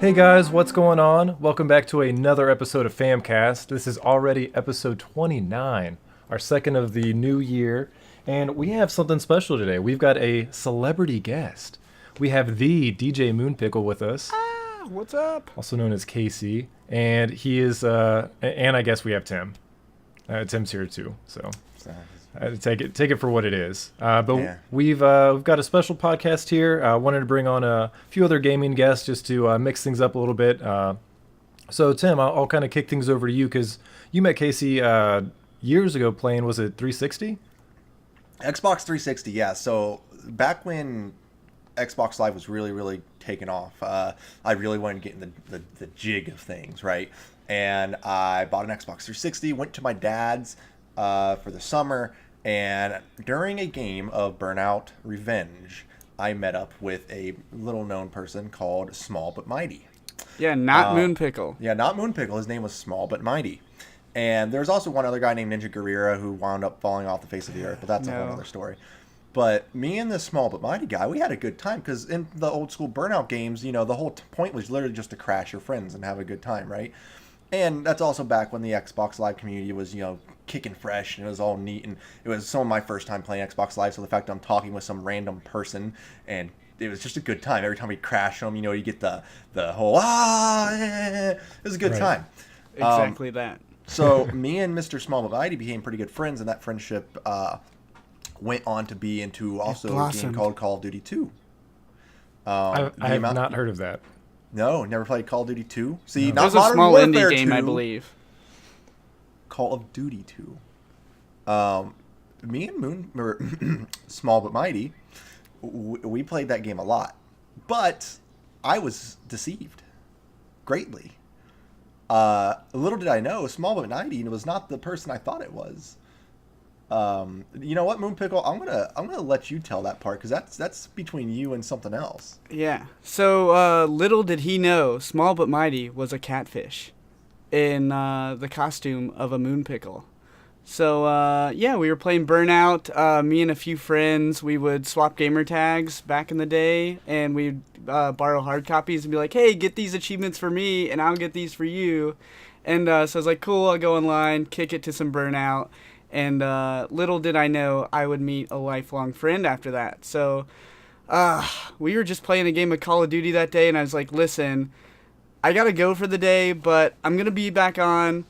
Hey guys, what's going on? Welcome back to another episode of FAMcast. This is already episode 29, our second of the new year, and we have something special today. We've got a celebrity guest. We have the DJ Moonpickle with us, What's up? also known as Casey, and he is, and I guess we have Tim. Tim's here too, so take it for what it is. But Yeah. we've got a special podcast here. Wanted to bring on a few other gaming guests just to mix things up a little bit. So Tim, I'll kind of kick things over to you because you met Casey years ago playing. Was it 360? Xbox 360, yeah. So back when Xbox Live was really taking off, I really wanted to get in the jig of things, right? And I bought an Xbox 360, went to my dad's for the summer, and during a game of Burnout Revenge, I met up with a little-known person called Small But Mighty. Yeah, not Moonpickle. Yeah, not Moonpickle. His name was Small But Mighty. And there's also one other guy named Ninja Guerrera who wound up falling off the face of the earth, but that's a whole other story. But me and this Small But Mighty guy, we had a good time because in the old school Burnout games, you know, the whole point was literally just to crash your friends and have a good time, right? And that's also back when the Xbox Live community was, you know, kicking fresh and it was all neat. And it was some of my first time playing Xbox Live. So the fact that I'm talking with some random person and it was just a good time. Every time we crash them, you know, you get the whole, it was a good time. Exactly that. So me and Mr. Small But Mighty became pretty good friends. And that friendship went on to be into also a game called Call of Duty 2. I have not heard of that. No, never played Call of Duty 2. See, That not was a Modern small Warfare indie game, 2, I believe. Call of Duty 2. Me and Small But Mighty, we played that game a lot. But I was deceived greatly. Little did I know, Small But Mighty was not the person I thought it was. You know what, Moonpickle? I'm gonna let you tell that part because that's between you and something else. Yeah. So little did he know, Small But Mighty was a catfish in the costume of a Moonpickle. So yeah, we were playing Burnout. Me and a few friends, we would swap gamer tags back in the day, and we'd borrow hard copies and be like, "Hey, get these achievements for me, and I'll get these for you." And so I was like, "Cool, I'll go online, kick it to some Burnout." And little did I know I would meet a lifelong friend after that. So we were just playing a game of Call of Duty that day, and I was like, listen, I got to go for the day, but I'm going to be back on,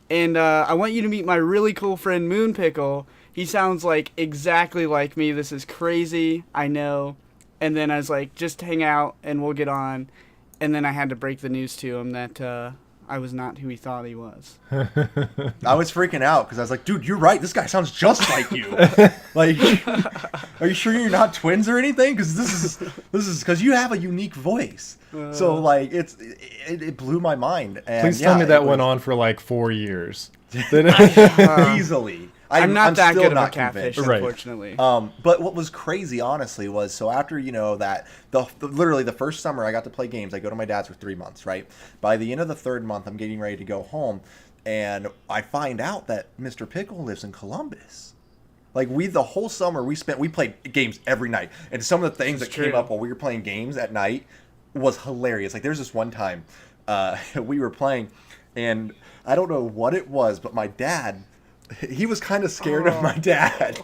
and I want you to meet my really cool friend Moonpickle. He sounds like exactly like me. This is crazy, I know. And then I was like, just hang out, and we'll get on. And then I had to break the news to him that I was not who he thought he was. I was freaking out because I was like, dude, you're right. This guy sounds just like you. Like, are you sure you're not twins or anything? Because this is because you have a unique voice. So like, it blew my mind. And, Please tell me that went on for like 4 years. Easily. I'm not that still good of a not catfish, convinced. unfortunately. But what was crazy, honestly, was so after, you know, that literally the first summer I got to play games, I go to my dad's for 3 months, right? By the end of the third month, I'm getting ready to go home, and I find out that Mr. Pickle lives in Columbus. Like, the whole summer we played games every night, and some of the things that came up while we were playing games at night was hilarious. Like, there's this one time we were playing, and I don't know what it was, but my dad, he was kind of scared of my dad.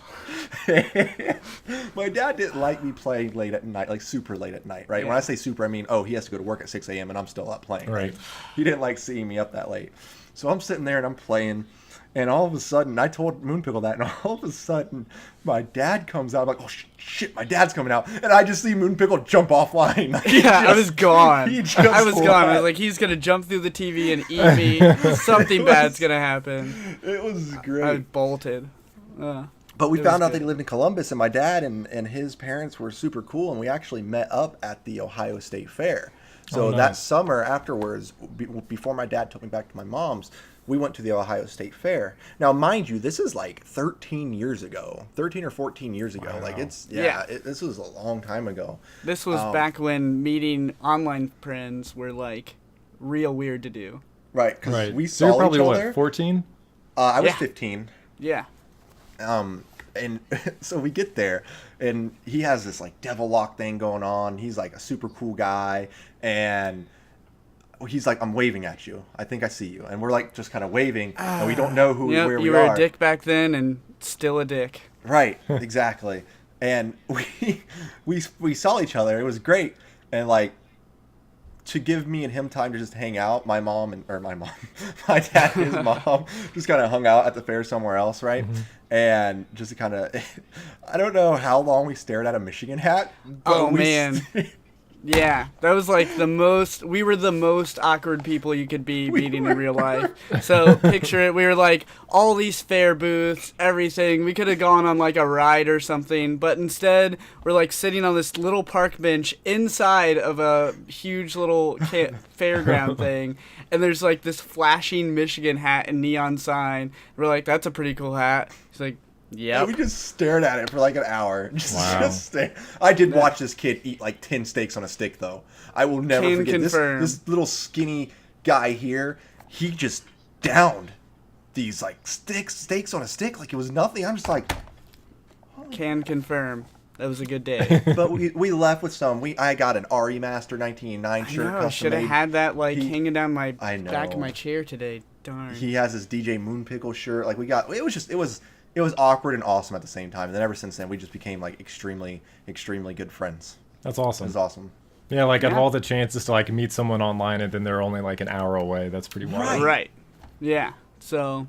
My dad didn't like me playing late at night, like super late at night, right? Yeah. When I say super, I mean, he has to go to work at 6 a.m. and I'm still up playing. Right. He didn't like seeing me up that late. So I'm sitting there and I'm playing, and all of a sudden, I told Moonpickle that, and all of a sudden, my dad comes out. I'm like, oh, shit, my dad's coming out. And I just see Moonpickle jump offline. Like, I was gone. I was left. gone. I was like, he's going to jump through the TV and eat me. Something bad's going to happen. It was great. I bolted. But we found out that he lived in Columbus, and my dad and his parents were super cool, and we actually met up at the Ohio State Fair. So that summer afterwards, before my dad took me back to my mom's, we went to the Ohio State Fair. Now, mind you, this is like 13 years ago, 13 or 14 years ago. Wow. Like, this was a long time ago. This was back when meeting online friends were like real weird to do. Right, because we saw each probably other. What, 14? I was 15. Yeah. And so we get there, and he has this like devil lock thing going on. He's like a super cool guy, and he's like, I'm waving at you. I think I see you. And we're like just kind of waving, and we don't know where we are. You were a dick back then and still a dick. Right, exactly. And we saw each other. It was great. And like, to give me and him time to just hang out, my dad and his mom just kind of hung out at the fair somewhere else, right? Mm-hmm. And just to kind of, I don't know how long we stared at a Michigan hat. Oh, man. Yeah, that was like we were the most awkward people you could be meeting in real life. So picture it, we were like all these fair booths, everything. We could have gone on like a ride or something, but instead we're like sitting on this little park bench inside of a huge little fairground thing. And there's like this flashing Michigan hat and neon sign. We're like, that's a pretty cool hat. He's like, yeah. We just stared at it for like an hour. Wow. I did watch this kid eat like 10 steaks on a stick, though. I will never forget this little skinny guy here. He just downed these like steaks on a stick like it was nothing. I'm just like, can confirm. That was a good day. But we left with some. I got an RE Master 1989 shirt. I should have had that like hanging down my back of my know. chair today. Darn. He has his DJ Moonpickle shirt. Like it was awkward and awesome at the same time. And then ever since then, we just became like extremely, extremely good friends. That's It awesome. was awesome. Yeah, like out of all the chances to like meet someone online and then they're only like an hour away. That's pretty wild. Right. Yeah. So,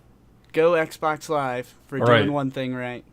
go Xbox Live for doing one thing right.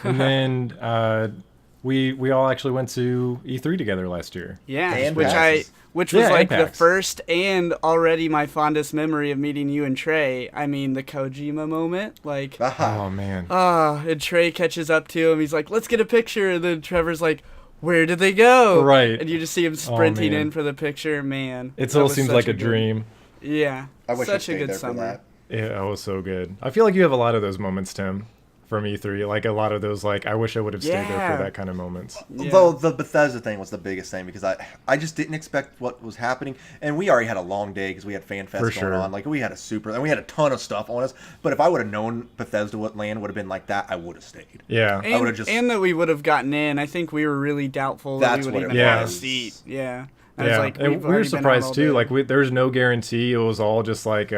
And then we all actually went to E3 together last year. Yeah, And which PAX. was like the PAX. first and already my fondest memory of meeting you and Trey. I mean, the Kojima moment, like, Oh man. and Trey catches up to him. He's like, "Let's get a picture." And then Trevor's like, "Where did they go?" Right. And you just see him sprinting man. in for the picture. Man, It that still was seems such like a good- dream. Yeah, I wish I such a stayed good there for summer. that. Yeah, it was so good. I feel like you have a lot of those moments, Tim, from E3. Like a lot of those, like I wish I would have stayed there Yeah. for that kind of moments. Yeah. Though the Bethesda thing was the biggest thing because I just didn't expect what was happening, and we already had a long day because we had FanFest For going sure. on. Like we had and we had a ton of stuff on us. But if I would have known Bethesda land would have been like that, I would have stayed. Yeah. I would've just- And that we would have gotten in. I think we were really doubtful that That's we what would it even have a was. seat. Yeah. I Yeah, was like, and we've we were already been out surprised all too. day. Like there was no guarantee. It was all just like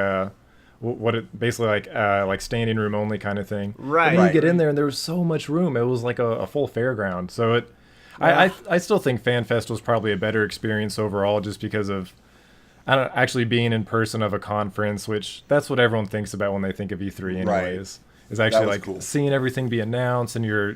basically like standing room only kind of thing. Right. And then you Right. get in there and there was so much room. It was like a full fairground. So I still think FanFest was probably a better experience overall, just because of actually being in person of a conference, which that's what everyone thinks about when they think of E3 anyways. Is actually was like cool. seeing everything be announced and you're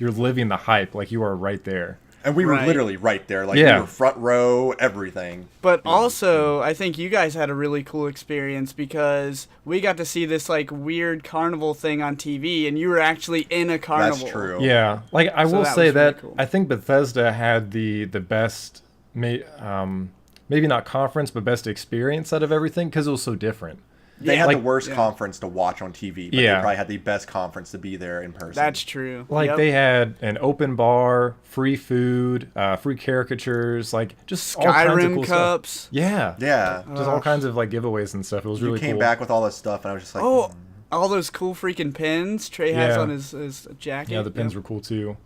living the hype, like you are right there. And we were Right. literally right there. Like Yeah. we were front row, everything. But also, I think you guys had a really cool experience because we got to see this like weird carnival thing on TV, and you were actually in a carnival. That's true. Yeah, like I So will that say was really that cool. I think Bethesda had the best, maybe not conference, but best experience out of everything because it was so different. They had like- the worst yeah. conference to watch on TV, but Yeah. they probably had the best conference to be there in person. That's true. Like Yep. they had an open bar, free food, free caricatures, like just all kinds of Skyrim cool stuff. cups. Yeah, Yeah. just all kinds of like giveaways and stuff. It was You really came cool. back with all this stuff, and I was just like, Oh, all those cool freaking pins Trey has Yeah. on his jacket. Yeah, the pins Yep. were cool too.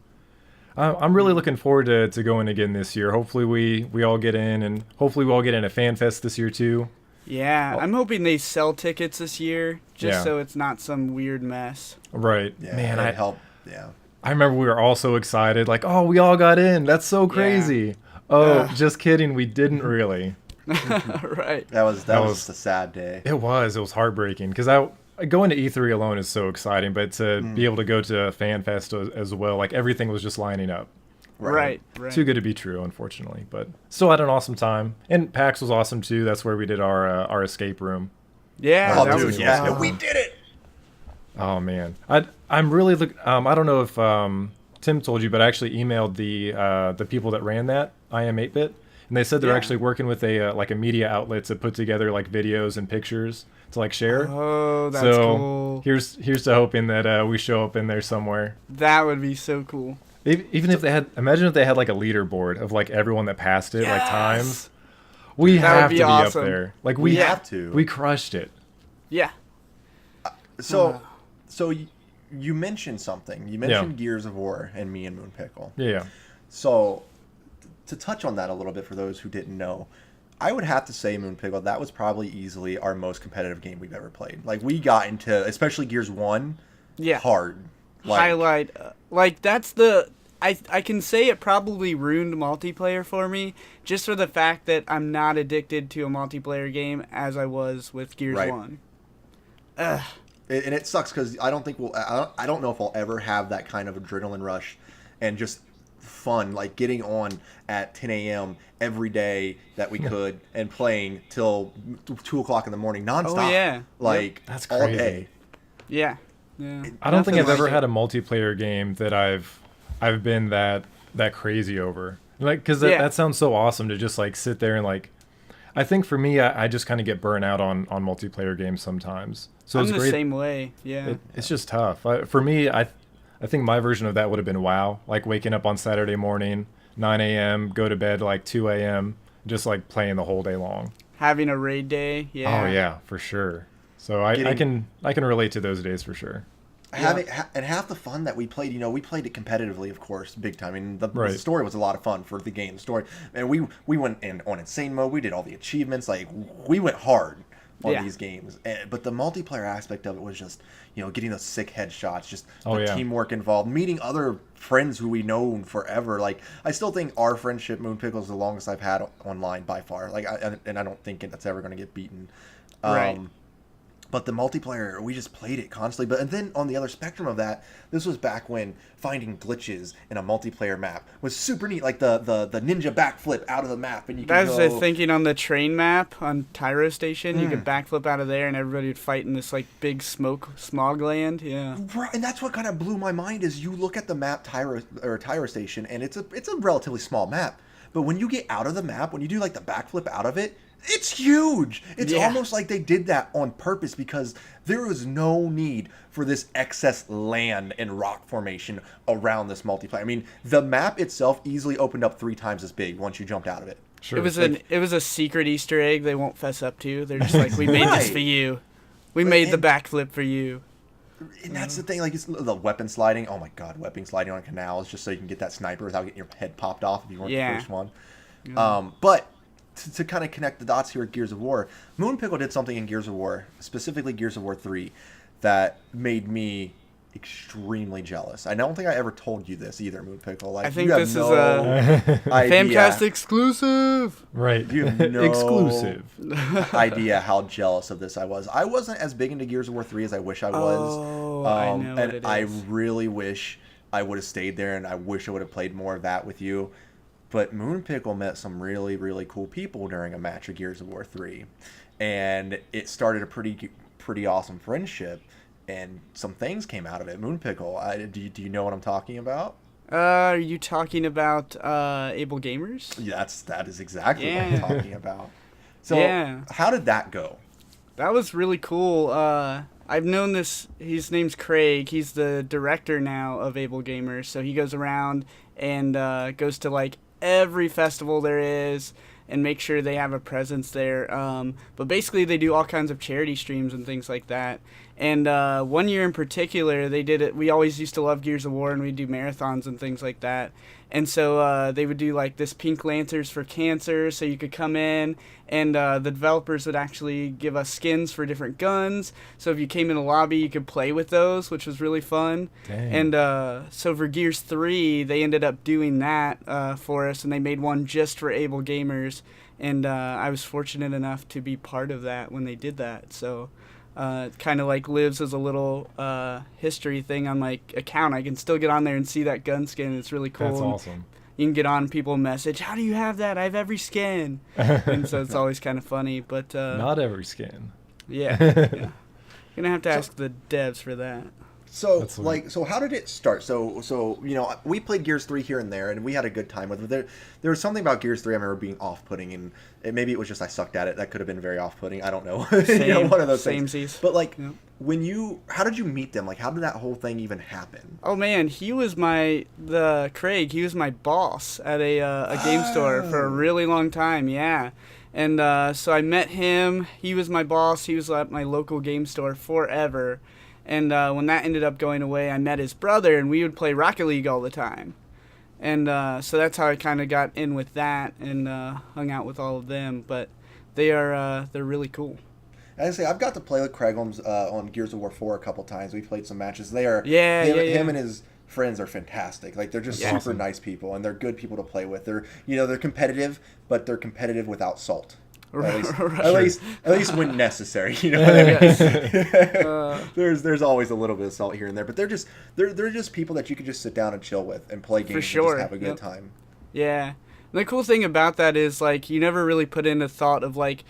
I'm really looking forward to going again this year. Hopefully we all get in, and hopefully we all get in a FanFest this year too. Yeah, I'm hoping they sell tickets this year, just Yeah. so it's not some weird mess. Right, yeah, man. it helped. Yeah. I remember we were all so excited, like, oh, we all got in. That's so crazy. Oh, just kidding. We didn't really. Right. That was was- just a sad day. It was heartbreaking because going to E3 alone is so exciting, but to be able to go to FanFest as well, like everything was just lining up. Right. Too good to be true, unfortunately, but still had an awesome time. And PAX was awesome too. That's where we did our escape room. Yeah, Oh, that dude, was yeah, awesome. we did it. Oh man, I'm really I don't know if Tim told you, but I actually emailed the people that ran that I Am 8-Bit, and they said they're Yeah. actually working with a like a media outlet to put together like videos and pictures to like share. Oh, that's so cool. here's to hoping that we show up in there somewhere. That would be so cool. Even if they had, imagine if they had like a leaderboard of like everyone that passed it, like Yes! times. We That would have be to be awesome. up there. Like We we have to. We crushed it. Yeah. So you mentioned something. You mentioned Gears of War and me and Moonpickle. Yeah. So to touch on that a little bit for those who didn't know, I would have to say, Moonpickle, that was probably easily our most competitive game we've ever played. Like, we got into, especially Gears 1, hard. That's the... I can say it probably ruined multiplayer for me, just for the fact that I'm not addicted to a multiplayer game as I was with Gears 1. And it sucks because I don't know if I'll ever have that kind of adrenaline rush and just fun, like getting on at 10 a.m. every day that we could and playing till 2 o'clock in the morning nonstop. Oh, yeah. That's all crazy. day. Yeah. I don't think I've ever had a multiplayer game that I've been that crazy over. Like, because that sounds so awesome to just like sit there and like. I think for me, I just kind of get burnt out on multiplayer games sometimes. So I'm it's the great. same way. Yeah. It's just tough. For me, I think my version of that would have been WoW. Like waking up on Saturday morning, 9 a.m., go to bed like 2 a.m., just like playing the whole day long. Having a raid day. Yeah. Oh yeah, for sure. So I can relate to those days for sure. And half the fun that we played, we played it competitively, of course, big time. I mean, the story was a lot of fun for the game. The story, and we went on insane mode. We did all the achievements. Like, we went hard on these games. But the multiplayer aspect of it was just, getting those sick headshots, just the teamwork involved, meeting other friends who we known forever. Like, I still think our friendship, Moonpickle, is the longest I've had online by far. Like, I don't think that's ever going to get beaten. Right. But the multiplayer, we just played it constantly. And then on the other spectrum of that, this was back when finding glitches in a multiplayer map was super neat. Like the ninja backflip out of the map, and you could go. That's thinking on the train map on Tyro Station. You could backflip out of there, and everybody would fight in this like big smog land. Yeah. Right, and that's what kind of blew my mind is you look at the map Tyro Station, and it's a relatively small map. But when you get out of the map, when you do like the backflip out of it, it's huge. It's almost like they did that on purpose because there was no need for this excess land and rock formation around this multiplayer. I mean, the map itself easily opened up 3 times as big once you jumped out of it. Sure. It was a secret Easter egg they won't fess up to. They're just like, we made this for you. We made the backflip for you. And that's the thing, like, it's the weapon sliding. Oh my god, weapon sliding on canals just so you can get that sniper without getting your head popped off if you weren't the first one. Yeah. But to kind of connect the dots here at Gears of War, Moonpickle did something in Gears of War, specifically Gears of War 3, that made me extremely jealous. I don't think I ever told you this either, Moonpickle. Like, I think this is a FAMcast exclusive. Right. You have no exclusive idea how jealous of this I was. I wasn't as big into Gears of War 3 as I wish I was. Oh, I know what it is. I really wish I would have stayed there, and I wish I would have played more of that with you. But Moonpickle met some really, really cool people during a match of Gears of War 3. And it started a pretty awesome friendship. And some things came out of it. Moonpickle, do you know what I'm talking about? Are you talking about Able Gamers? Yeah, that is exactly what I'm talking about. So how did that go? That was really cool. I've known his name's Craig. He's the director now of Able Gamers. So he goes around and goes to like every festival there is and make sure they have a presence there. But basically they do all kinds of charity streams and things like that. And one year in particular, they did it. We always used to love Gears of War, and we'd do marathons and things like that. And so they would do like this Pink Lanterns for Cancer, so you could come in, and the developers would actually give us skins for different guns. So if you came in the lobby, you could play with those, which was really fun. Dang. And so for Gears 3, they ended up doing that for us, and they made one just for Able Gamers. And I was fortunate enough to be part of that when they did that. So it kind of like lives as a little history thing on my account. I can still get on there and see that gun skin. It's really cool. That's awesome. You can get on, people message, how do you have that? I have every skin. And so it's always kind of funny. But not every skin. Yeah. You're gonna have to ask the devs for that. So how did it start? So we played Gears 3 here and there, and we had a good time with it. There was something about Gears 3 I remember being off-putting, and maybe it was just I sucked at it. That could have been very off-putting. I don't know. One of those things. But how did you meet them? Like, how did that whole thing even happen? Oh man, Craig. He was my boss at a game store for a really long time. Yeah. And so I met him. He was my boss. He was at my local game store forever. And when that ended up going away, I met his brother, and we would play Rocket League all the time. And so that's how I kind of got in with that and hung out with all of them. But they're really cool. I say I've got to play with Craig on Gears of War 4 a couple times. We played some matches. They are him and his friends are fantastic. Like they're just super nice people, and they're good people to play with. They're competitive, but they're competitive without salt. At least when necessary. You know what I mean? There's always a little bit of salt here and there, but they're just people that you can just sit down and chill with and play games and just have a good time. Yeah. And the cool thing about that is like you never really put in a thought of like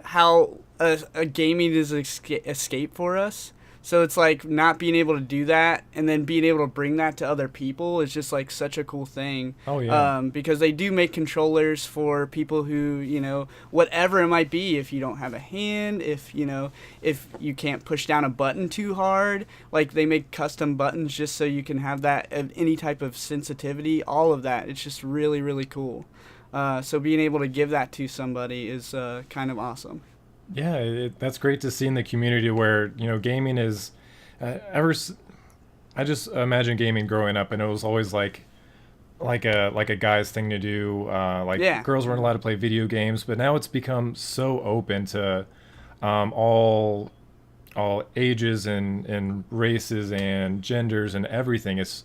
how a gaming is an escape for us. So it's like not being able to do that and then being able to bring that to other people is just like such a cool thing. Oh, yeah. Because they do make controllers for people who, whatever it might be, if you don't have a hand, if you can't push down a button too hard, like they make custom buttons just so you can have that any type of sensitivity, all of that. It's just really, really cool. So being able to give that to somebody is kind of awesome. Yeah, that's great to see in the community where, gaming is I just imagine gaming growing up and it was always like a guy's thing to do. Girls weren't allowed to play video games, but now it's become so open to all ages and races and genders and everything. It's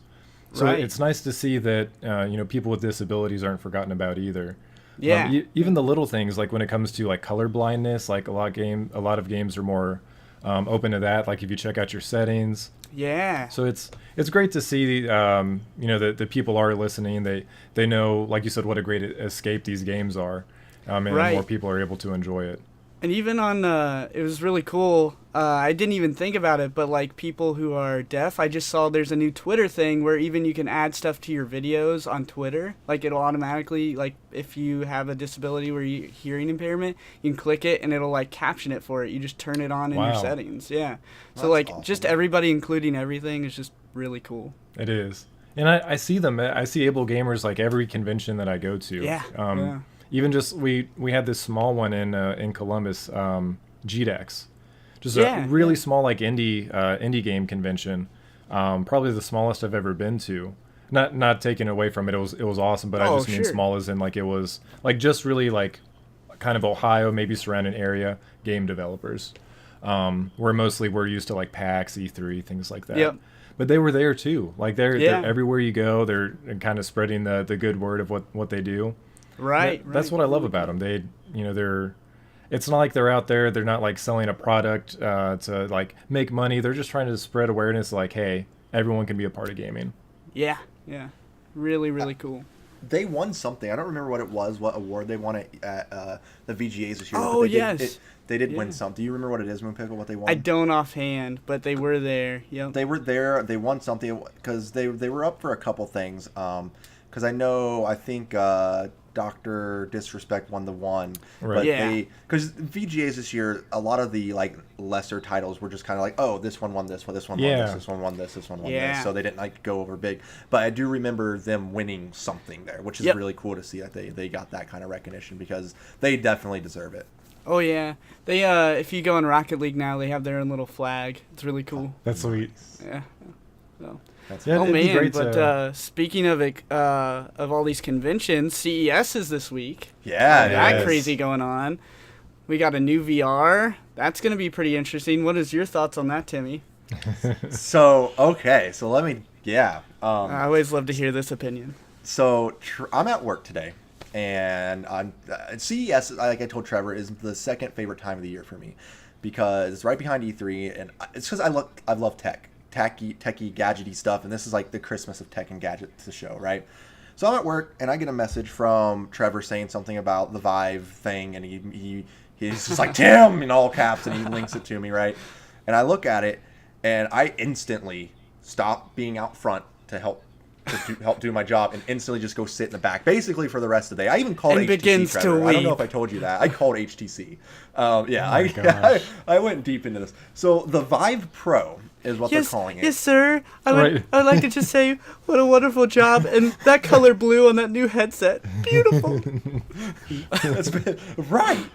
nice to see that people with disabilities aren't forgotten about either. Yeah. Even the little things, like when it comes to like color blindness, like a lot of games are more open to that. Like if you check out your settings. Yeah. So it's great to see that people are listening. They know, like you said, what a great escape these games are, and more people are able to enjoy it. And even on, it was really cool. I didn't even think about it, but like people who are deaf, I just saw there's a new Twitter thing where even you can add stuff to your videos on Twitter. Like it'll automatically, like if you have a disability where you hearing impairment, you can click it and it'll like caption it for it. You just turn it on in your settings. Yeah. So like awesome. Just everybody including everything is just really cool. It is. And I see them. I see able gamers like every convention that I go to. Yeah. Even just we had this small one in Columbus, GDEX, just a really small like indie game convention, probably the smallest I've ever been to. Not taking away from it, it was awesome, but I just mean small as in like it was like just really like kind of Ohio, maybe surrounding area game developers, where mostly we're used to like PAX, E3, things like that. Yep. But they were there too. Like they're everywhere you go. They're kind of spreading the good word of what they do. Right. That's what I love about them. It's not like they're out there. They're not like selling a product to like make money. They're just trying to spread awareness. Like, hey, everyone can be a part of gaming. Yeah. Really, really cool. They won something. I don't remember what it was, what award they won at the VGAs this year. Oh, yes. They did win something. Do you remember what it is, Moonpickle, what they won? I don't offhand, but they were there. Yep. They were there. They won something because they were up for a couple things. Because I think Dr. Disrespect won the one. Right. But because VGAs this year, a lot of the like lesser titles were just kind of like, oh, this one won this one, this one won this one won this one won this. So they didn't like go over big. But I do remember them winning something there, which is really cool to see that they got that kind of recognition because they definitely deserve it. Oh yeah, they if you go in Rocket League now, they have their own little flag. It's really cool. That's sweet. Yeah. So. Yeah, man! But speaking of all these conventions, CES is this week. Yeah, that crazy going on. We got a new VR. That's going to be pretty interesting. What is your thoughts on that, Timmy? So let me. Yeah. I always love to hear this opinion. So I'm at work today, and I'm CES. Like I told Trevor, is the second favorite time of the year for me because it's right behind E3, and it's because I love tech. Techy, gadgety stuff, and this is like the Christmas of tech and gadgets to show, right? So I'm at work, and I get a message from Trevor saying something about the Vive thing, and he's just like, Tim, in all caps, and he links it to me, right? And I look at it, and I instantly stop being out front to help do my job, and instantly just go sit in the back, basically for the rest of the day. I even called HTC, Trevor. I don't know if I told you that. I called HTC. I went deep into this. So the Vive Pro is what they're calling it. Yes, sir. I would like to just say what a wonderful job, and that color blue on that new headset, beautiful. Right.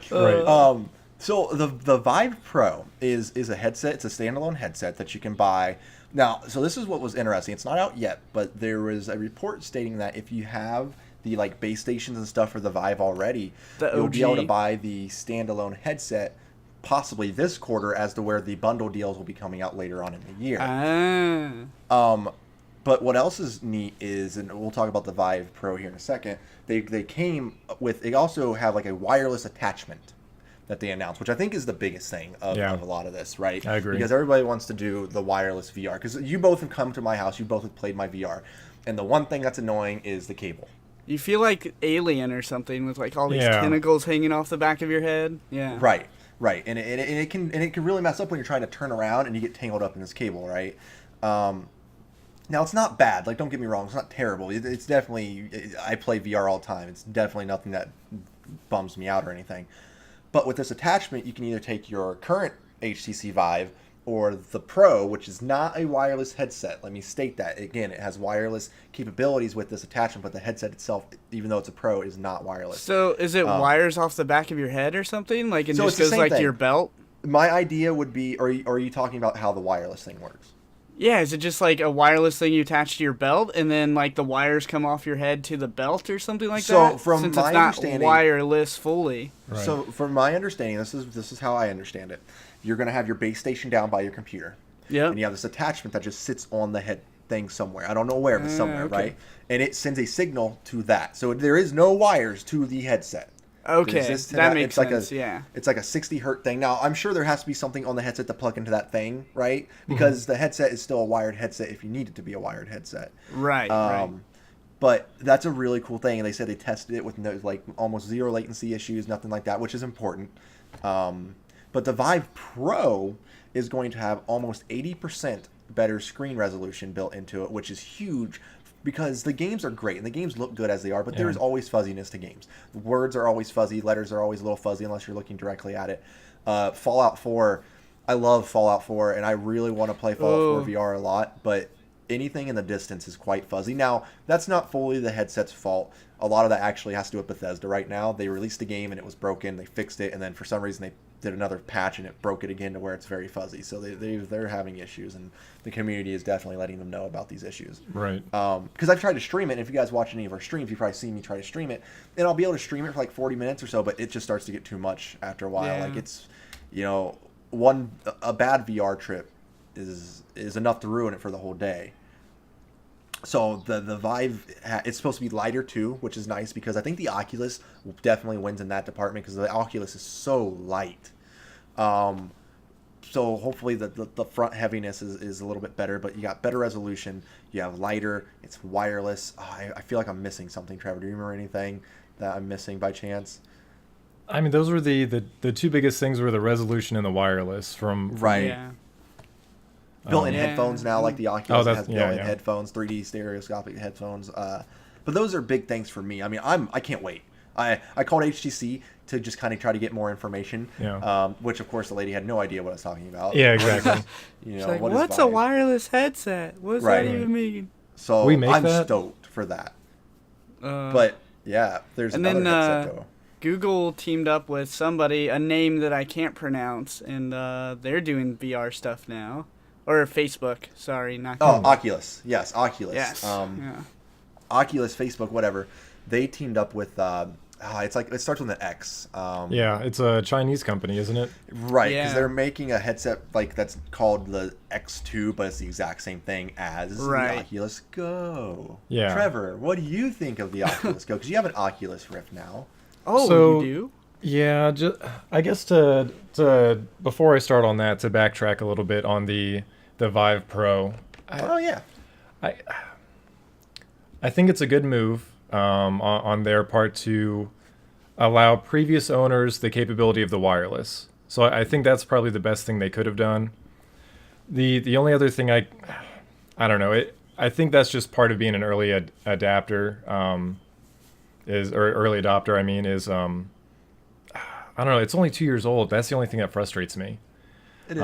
So the Vive Pro is a headset. It's a standalone headset that you can buy Now, so this is what was interesting. It's not out yet, but there was a report stating that if you have the like base stations and stuff for the Vive already, you'll be able to buy the standalone headset possibly this quarter, as to where the bundle deals will be coming out later on in the year. But what else is neat is, and we'll talk about the Vive Pro here in a second, they also have like a wireless attachment that they announced, which I think is the biggest thing of a lot of this, right? I agree. Because everybody wants to do the wireless VR. Because you both have come to my house, you both have played my VR, and the one thing that's annoying is the cable. You feel like Alien or something with like all these tentacles hanging off the back of your head. Yeah. Right, and it can really mess up when you're trying to turn around and you get tangled up in this cable, right? Now it's not bad. Like, don't get me wrong, it's not terrible. It's definitely, I play VR all the time. It's definitely nothing that bums me out or anything. But with this attachment, you can either take your current HTC Vive or the Pro, which is not a wireless headset. Let me state that again. It has wireless capabilities with this attachment, but the headset itself, even though it's a Pro, is not wireless. So is it wires off the back of your head or something? Like, it so just goes like to your belt? My idea would be, or are you talking about how the wireless thing works? Yeah, is it just like a wireless thing you attach to your belt, and then like the wires come off your head to the belt or something like that? So from Since my it's not understanding, wireless fully. Right. So from my understanding, this is how I understand it. You're going to have your base station down by your computer. Yeah. And you have this attachment that just sits on the head thing somewhere. I don't know where, but somewhere, right? And it sends a signal to that. So there is no wires to the headset. Okay, that makes sense, It's like a 60 hertz thing. Now, I'm sure there has to be something on the headset to plug into that thing, right? Because the headset is still a wired headset if you need it to be a wired headset. Right, But that's a really cool thing. And they said they tested it with no, like almost zero latency issues, nothing like that, which is important. But the Vive Pro is going to have almost 80% better screen resolution built into it, which is huge because the games are great and the games look good as they are, but there is always fuzziness to games. Words are always fuzzy, letters are always a little fuzzy unless you're looking directly at it. Fallout 4, I love Fallout 4 and I really want to play Fallout 4 VR a lot, but anything in the distance is quite fuzzy. Now, that's not fully the headset's fault. A lot of that actually has to do with Bethesda right now. They released the game and it was broken. They fixed it, and then for some reason they did another patch and it broke it again to where it's very fuzzy. So they're having issues, and the community is definitely letting them know about these issues. Right. Because I've tried to stream it, and if you guys watch any of our streams, you've probably seen me try to stream it, and I'll be able to stream it for like 40 minutes or so, but it just starts to get too much after a while. Like, it's, a bad VR trip is enough to ruin it for the whole day. So the Vive, it's supposed to be lighter too, which is nice because I think the Oculus definitely wins in that department because the Oculus is so light. So hopefully the front heaviness is a little bit better, but you got better resolution, you have lighter, it's wireless. I feel like I'm missing something, Trevor. Do you remember anything that I'm missing by chance? I mean, those were the two biggest things were the resolution and the wireless from right. Yeah. Built-in headphones now, like the Oculus has built-in headphones, 3D stereoscopic headphones. But those are big things for me. I mean, I can't wait. I called HTC to just kind of try to get more information, which of course the lady had no idea what I was talking about. Yeah, exactly. Like, what's a wireless headset? What does that even mean? So I'm stoked for that. But yeah, there's another headset though. Google teamed up with somebody, a name that I can't pronounce, and they're doing VR stuff now. Or Facebook, sorry, not Google. Oculus. Yes, Oculus. Yes. Oculus, Facebook, whatever. They teamed up with it's like it starts with an X. It's a Chinese company, isn't it? Right, because they're making a headset like that's called the X2, but it's the exact same thing as the Oculus Go. Yeah. Trevor, what do you think of the Oculus Go? Because you have an Oculus Rift now. Oh, so, you do? Yeah, I guess to before I start on that, to backtrack a little bit on the Vive Pro. I think it's a good move on their part to allow previous owners the capability of the wireless. So I think that's probably the best thing they could have done. The only other thing I don't know. I think that's just part of being an early adapter. Early adopter. I mean, is I don't know. It's only 2 years old. That's the only thing that frustrates me. It is.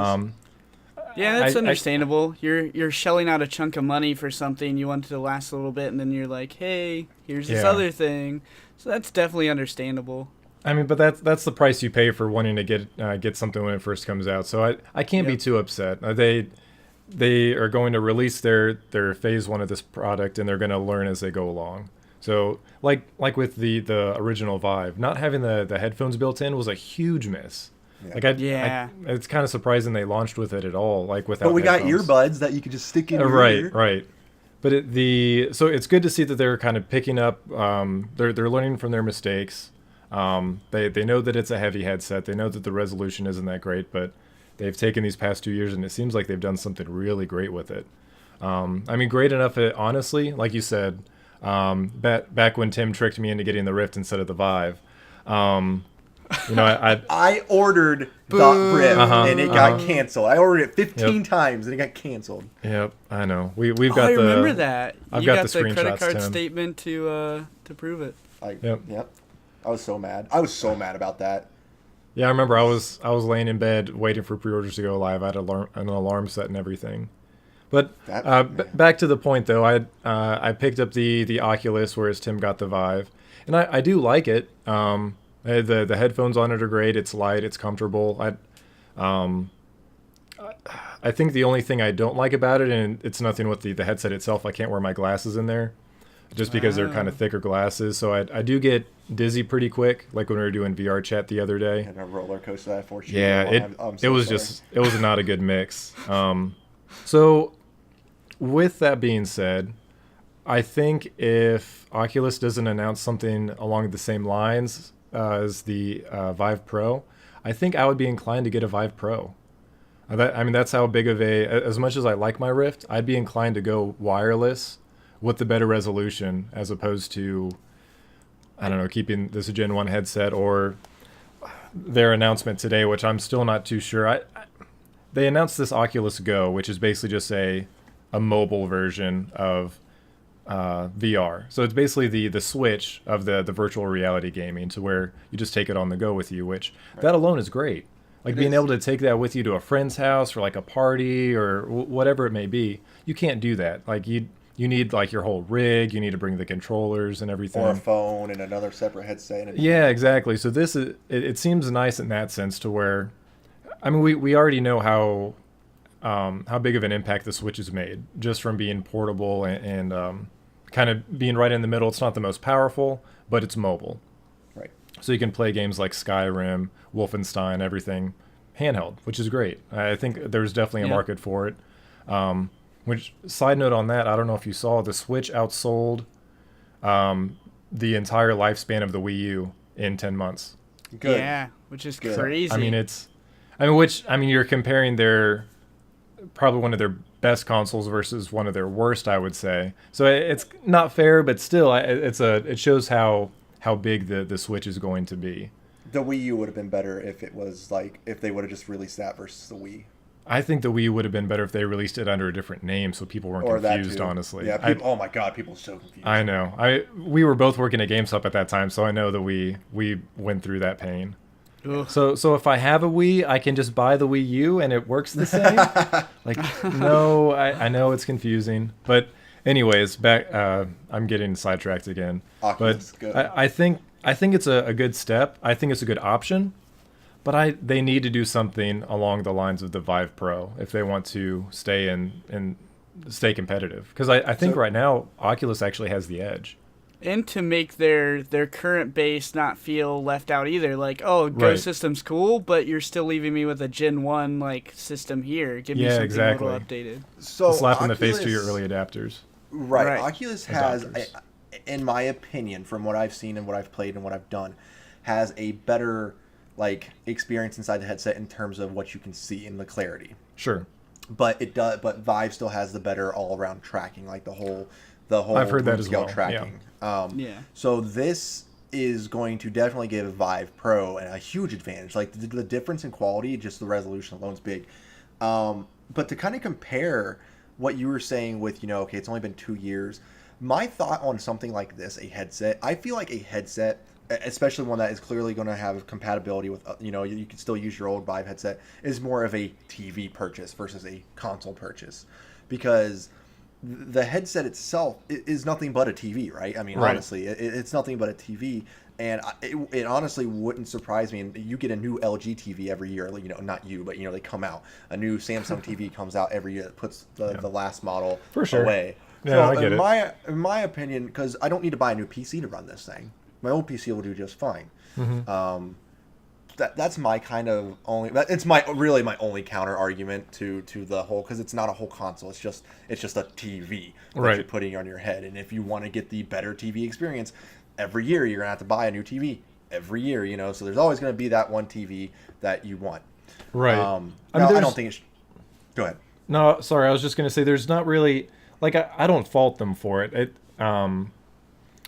Yeah, that's understandable. You're shelling out a chunk of money for something you want it to last a little bit, and then you're like, hey, here's this other thing. So that's definitely understandable. I mean, but that's the price you pay for wanting to get something when it first comes out. So I can't be too upset. they are going to release their phase 1 of this product, and they're going to learn as they go along. So like with the original Vive, not having the headphones built in was a huge miss. Yeah. Like it's kind of surprising they launched with it at all, like without. But we headphones. got earbuds that you could just stick in your ear. Right. But so it's good to see that they're kind of picking up. They're learning from their mistakes. They know that it's a heavy headset. They know that the resolution isn't that great, but they've taken these past 2 years, and it seems like they've done something really great with it. I mean, great enough. Honestly, like you said, back when Tim tricked me into getting the Rift instead of the Vive. I ordered the Rift and it got canceled. I ordered it 15 times and it got canceled. Yep, I know. We've got I remember that. I've you got got the the credit card Tim. statement to prove it. Yep. I was so mad. I was so mad about that. Yeah, I remember I was laying in bed waiting for pre-orders to go live. I had an alarm set and everything. But back to the point though, I picked up the Oculus, whereas Tim got the Vive, and I do like it. The headphones on it are great. It's light. It's comfortable. I think the only thing I don't like about it, and it's nothing with the headset itself, I can't wear my glasses in there, just because they're kind of thicker glasses. So I do get dizzy pretty quick, like when we were doing VR chat the other day. And a roller coaster that forced you. Yeah, it was not a good mix. So with that being said, I think if Oculus doesn't announce something along the same lines as the Vive Pro, I think I would be inclined to get a Vive Pro. That's how big of as much as I like my Rift, I'd be inclined to go wireless with the better resolution as opposed to, I don't know, keeping this a Gen 1 headset, or their announcement today, which I'm still not too sure. They announced this Oculus Go, which is basically just a mobile version of VR. So it's basically the Switch of the virtual reality gaming, to where you just take it on the go with you, which that alone is great. Like being able to take that with you to a friend's house for like a party or whatever it may be. You can't do that. Like you need like your whole rig. You need to bring the controllers and everything. Or a phone and another separate headset. Yeah, exactly. So this is it seems nice in that sense, to where, I mean, we already know how big of an impact the Switch has made just from being portable and kind of being right in the middle. It's not the most powerful, but it's mobile. Right. So you can play games like Skyrim, Wolfenstein, everything handheld, which is great. I think there's definitely a market for it. Which, side note on that, I don't know if you saw, the Switch outsold the entire lifespan of the Wii U in 10 months. Good. Yeah, which is crazy. You're comparing probably one of their best consoles versus one of their worst, I would say. So it's not fair, but still, it shows how big the Switch is going to be. The Wii U would have been better if they would have just released that versus the Wii. I think the Wii would have been better if they released it under a different name, so people weren't confused. Honestly, yeah. Oh my God, people are so confused. I know. We were both working at GameStop at that time, so I know that we went through that pain. Ugh. So if I have a Wii, I can just buy the Wii U and it works the same. No, I know it's confusing, but anyways, back. I'm getting sidetracked again. Oculus, but I think it's a good step. I think it's a good option. But they need to do something along the lines of the Vive Pro if they want to stay and stay competitive. Because I think right now Oculus actually has the edge. And to make their current base not feel left out either. Like, oh, Go system's cool, but you're still leaving me with a Gen 1 system here. Give me something a little updated. So a slap in the face to your early adapters. Right. Oculus has, in my opinion, from what I've seen and what I've played and what I've done, has a better experience inside the headset in terms of what you can see and the clarity. Sure. But Vive still has the better all around tracking, like the whole I've heard that as well. Tracking. Yeah. So this is going to definitely give Vive Pro a huge advantage. Like the difference in quality, just the resolution alone is big. But to kind of compare what you were saying with, it's only been 2 years. My thought on something like this, a headset, I feel like a headset, especially one that is clearly going to have compatibility with, you can still use your old Vive headset, is more of a TV purchase versus a console purchase. Because the headset itself is nothing but a TV, right? I mean, Right. honestly, it's nothing but a TV. And it honestly wouldn't surprise me. And you get a new LG TV every year. You know, not you, but, you know, they come out. A new Samsung TV comes out every year that puts the last model For sure. away. Yeah, So I get it. in my opinion, because I don't need to buy a new PC to run this thing. My old PC will do just fine. That's my kind of only. It's my only counter argument to the whole, because it's not a whole console. It's just a TV that Right. you're putting on your head. And if you want to get the better TV experience, every year you're gonna have to buy a new TV every year. You know, so there's always gonna be that one TV that you want. Right. I don't think it should. Go ahead. No, sorry. I was just going to say there's not really like I don't fault them for it.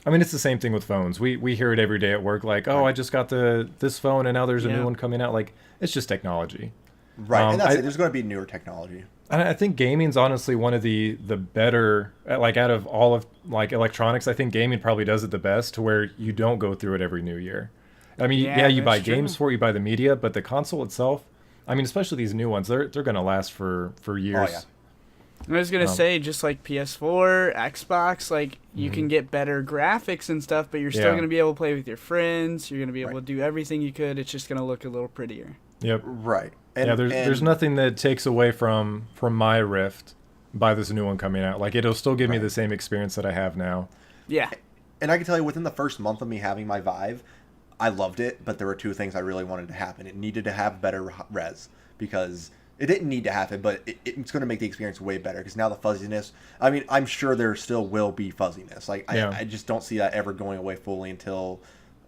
I mean, it's the same thing with phones. We hear it every day at work. Like, oh, I just got this phone, and now there's a new one coming out. Like, it's just technology. Right, and that's it. There's going to be newer technology. And I think gaming's honestly one of the better, like, out of all of like electronics. I think gaming probably does it the best, to where you don't go through it every new year. I mean, Yeah, you buy that's true. games for it, you buy the media, but the console itself, I mean, especially these new ones, they're going to last for years. Oh, yeah. I was gonna say, just like PS4, Xbox, like you can get better graphics and stuff, but you're still Yeah. gonna be able to play with your friends. You're gonna be able Right. to do everything you could. It's just gonna look a little prettier. Yep. Right. And, There's nothing that takes away from my Rift by this new one coming out. Like, it'll still give me the same experience that I have now. Yeah. And I can tell you, within the first month of me having my Vive, I loved it, but there were two things I really wanted to happen. It needed to have better res, because it didn't need to happen, but it's going to make the experience way better, because now the fuzziness, I mean, I'm sure there still will be fuzziness. Like, I just don't see that ever going away fully until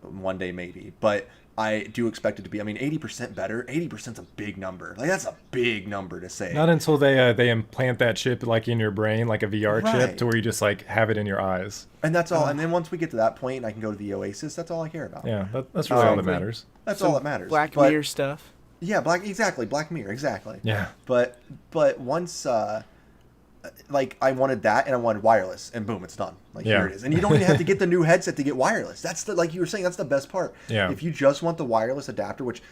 one day maybe. But I do expect it to be, I mean, 80% better. 80% is a big number. Like, that's a big number to say. Not until they implant that chip, like, in your brain, like a VR chip, Right. to where you just like have it in your eyes. And that's all. And then once we get to that point and I can go to the Oasis, that's all I care about. Yeah, that's really all that Exactly. matters. That's Some all that matters. Black But- Mirror stuff. Yeah, Black Mirror, exactly. Yeah. But once like, I wanted that, and I wanted wireless, and boom, it's done. Like, Yeah. here it is. And you don't even have to get the new headset to get wireless. That's the, like you were saying, that's the best part. Yeah. If you just want the wireless adapter, which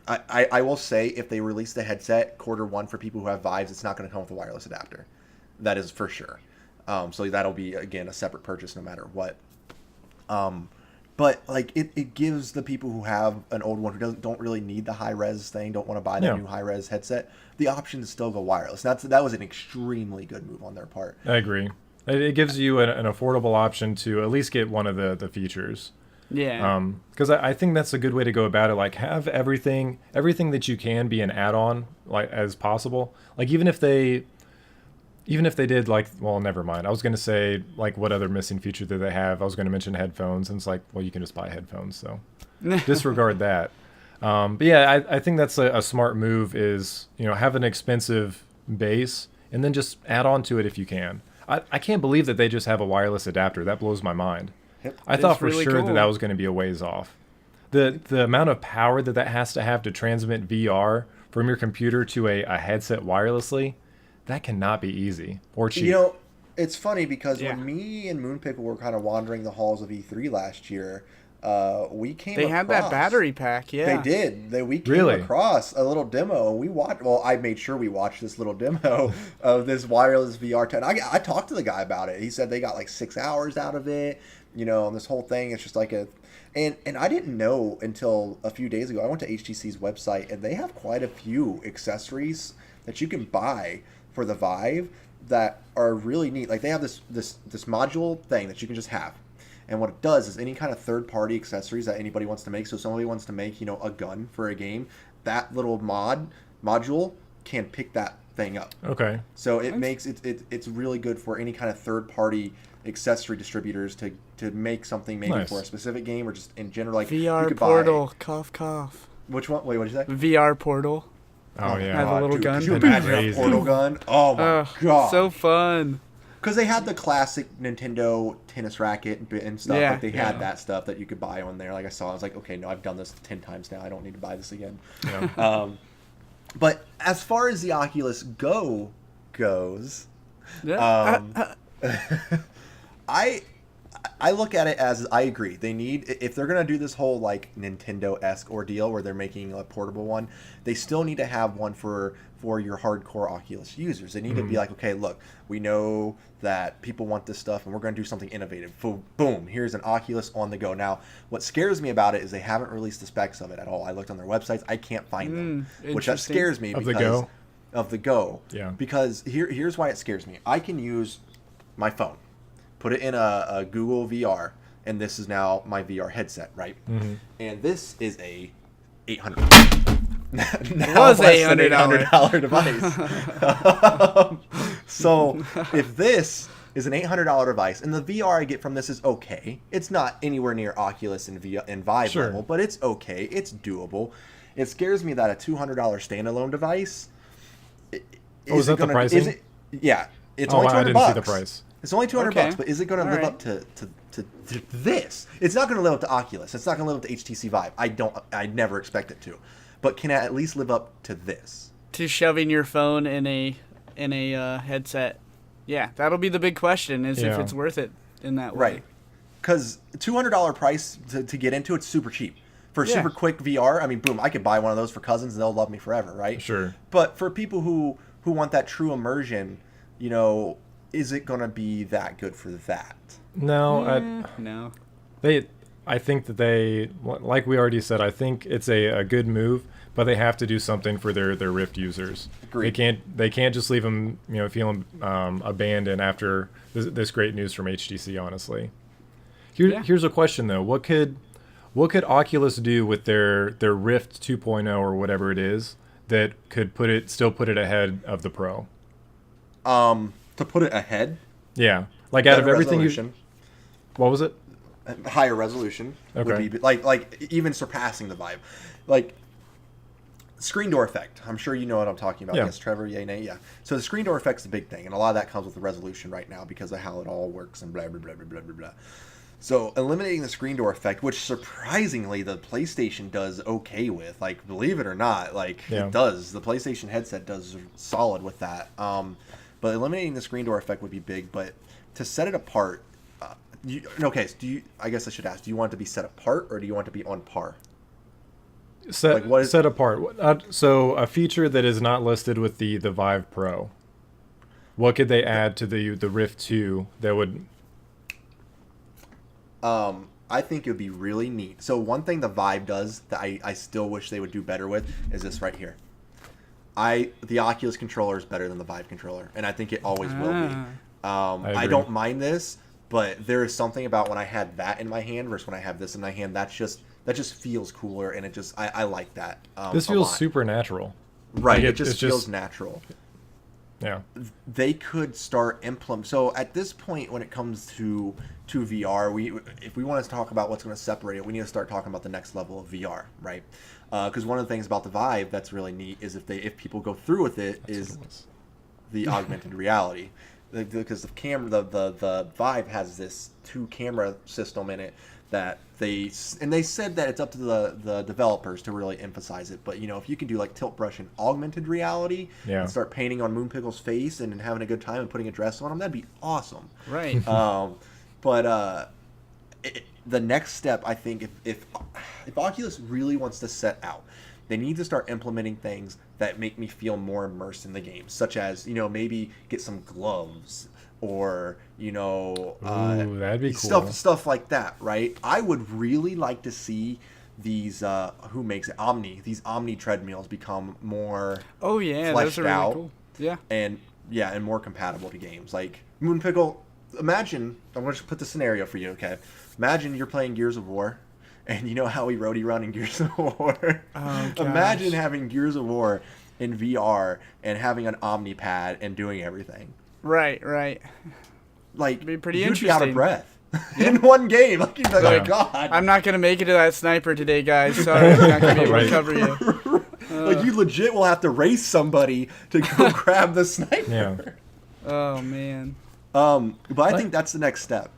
I will say, if they release the headset Q1 for people who have Vives, it's not going to come with a wireless adapter. That is for sure. So that'll be, again, a separate purchase no matter what. But like, it gives the people who have an old one, who don't really need the high res thing, don't want to buy the new high res headset, the option to still go wireless. That was an extremely good move on their part. I agree. It gives you an affordable option to at least get one of the features. Yeah. Because I think that's a good way to go about it. Like, have everything that you can be an add-on, like, as possible. Like, even if they did, like, well, never mind. I was going to say, like, what other missing feature do they have? I was going to mention headphones, and it's like, well, you can just buy headphones, so disregard that. But yeah, I think that's a smart move, is, you know, have an expensive base and then just add on to it if you can. I can't believe that they just have a wireless adapter. That blows my mind. Yep. I thought It's for really sure cool. that was going to be a ways off. The amount of power that has to have to transmit VR from your computer to a headset wirelessly, that cannot be easy or cheap. You know, it's funny, because Yeah. when me and Moonpickle were kind of wandering the halls of E3 last year, we came They had that across- battery pack, yeah. They did. We came Really? across a little demo. We watched. Well, I made sure we watched this little demo of this wireless VR tent. I talked to the guy about it. He said they got like 6 hours out of it. You know, and this whole thing, it's just like and I didn't know until a few days ago. I went to HTC's website, and they have quite a few accessories that you can buy for the Vive that are really neat. Like, they have this module thing that you can just have. And what it does is, any kind of third-party accessories that anybody wants to make. So somebody wants to make, you know, a gun for a game, that little module can pick that thing up. Okay. So it makes it's really good for any kind of third-party accessory distributors to make something maybe Nice. for a specific game, or just in general. Like, you VR could Portal, cough, cough. Which one? Wait, what did you say? VR Portal. Oh, yeah. Have a little dude, gun. Could you That'd be imagine a crazy. portal gun? Oh my god! So fun. Because they had the classic Nintendo tennis racket and stuff. Yeah, Like, they had yeah. that stuff that you could buy on there. Like, I saw, I was like, okay, no, I've done this 10 times now. I don't need to buy this again. Yeah. But as far as the Oculus Go goes, Yeah. I I look at it as, I agree. They need, if they're going to do this whole like Nintendo-esque ordeal where they're making a portable one, they still need to have one for your hardcore Oculus users. They need to be like, okay, look, we know that people want this stuff and we're going to do something innovative. Boom, here's an Oculus on the go. Now, what scares me about it is they haven't released the specs of it at all. I looked on their websites. I can't find them, which that scares me. Of the Go? Of the Go. Yeah. Because here's why it scares me. I can use my phone, put it in a Google VR, and this is now my VR headset, right? And this is a $800. It was $800 device. So if this is an $800 device, and the VR I get from this is okay, it's not anywhere near Oculus and Vive level, but it's okay, it's doable. It scares me that a $200 standalone device. Is that the pricing? Yeah, it's only $200. I didn't see the price. It's only $200, but is it going to live up to this? It's not going to live up to Oculus. It's not going to live up to HTC Vive. I never expect it to. But can it at least live up to this? To shoving your phone in a headset. Yeah, that'll be the big question, is if it's worth it in that way. Right. Because $200 price to get into it's super cheap. For super quick VR, I mean, boom, I could buy one of those for cousins and they'll love me forever, right? Sure. But for people who want that true immersion, you know, is it going to be that good for that? No. No. I think that they, like we already said, I think it's a good move, but they have to do something for their Rift users. Agreed. They can't just leave them, feeling abandoned after this great news from HTC. Honestly, here's a question though: What could Oculus do with their Rift 2.0 or whatever it is that could still put it ahead of the Pro? To put it ahead? Yeah, like out of everything what was it? Higher resolution would be like even surpassing the Vive, like screen door effect. I'm sure you know what I'm talking about. Yeah. Yes, Trevor. Yeah, Nate. Yeah. So the screen door effect's the big thing, and a lot of that comes with the resolution right now because of how it all works and blah blah blah blah blah blah blah. So eliminating the screen door effect, which surprisingly the PlayStation does okay with, like believe it or not, like it does. The PlayStation headset does solid with that. But eliminating the screen door effect would be big. But to set it apart. So I guess I should ask, do you want it to be set apart or do you want it to be on par? Set apart. So a feature that is not listed with the Vive Pro. What could they add to the Rift 2 that would... I think it would be really neat. So one thing the Vive does that I still wish they would do better with is this right here. The Oculus controller is better than the Vive controller, and I think it always will be. I don't mind this. But there is something about when I had that in my hand versus when I have this in my hand. That just feels cooler, and I like that. This feels supernatural. Right, it just feels natural. Yeah. They could start So at this point, when it comes to VR, if we want to talk about what's going to separate it, we need to start talking about the next level of VR, right? Because one of the things about the Vive that's really neat is if people go through with it is the augmented reality. Because the Vive has this 2-camera system in it that they said that it's up to the developers to really emphasize it. But if you can do like tilt brush and augmented reality and start painting on Moonpickle's face and having a good time and putting a dress on him, that'd be awesome. Right. But the next step, I think, if Oculus really wants to set out, they need to start implementing things that make me feel more immersed in the game, such as, maybe get some gloves or, that'd be cool. Stuff like that, right? I would really like to see these, who makes it? These Omni treadmills become more fleshed really out. Cool. Yeah. And more compatible to games. Like, Moonpickle, imagine, I'm going to put the scenario for you, okay? Imagine you're playing Gears of War. And you know how we roadie run in Gears of War? Oh, imagine having Gears of War in VR and having an Omni pad and doing everything. Right. Like, it'd be pretty you'd interesting. be out of breath in one game. Like, you'd be like, oh, God. I'm not going to make it to that sniper today, guys. Sorry, I'm not going to be able to cover you. Like, you legit will have to race somebody to go grab the sniper. Yeah. Oh, man. But I think that's the next step.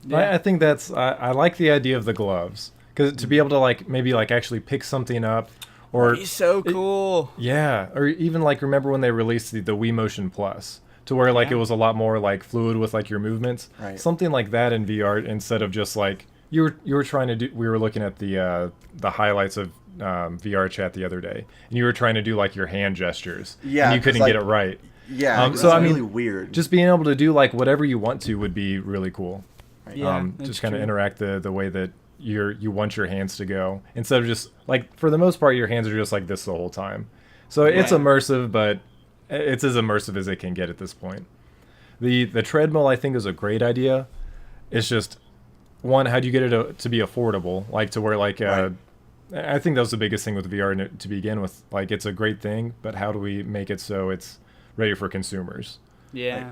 Yeah. I think that's... I like the idea of the gloves. Because to be able to maybe actually pick something up, or he's so cool. Or even remember when they released the Wii Motion Plus, to where like Yeah. it was a lot more like fluid with like your movements. Right. Something like that in VR instead of just like you were trying to do. We were looking at the highlights of VR chat the other day, and you were trying to do like your hand gestures, Yeah, and you 'cause, couldn't like, get it right. Yeah, So I mean, really weird. just being able to do like whatever you want to would be really cool. Yeah, Just that's kind of true. interact the way that you want your hands to go instead of just like for the most part your hands are just like this the whole time. So it's Yeah. immersive, but it's as immersive as it can get at this point. The treadmill I think is a great idea. It's just one, how do you get it to be affordable, like to where like Right. I think that was the biggest thing with VR to begin with. Like it's a great thing, but how do we make it so it's ready for consumers? Yeah.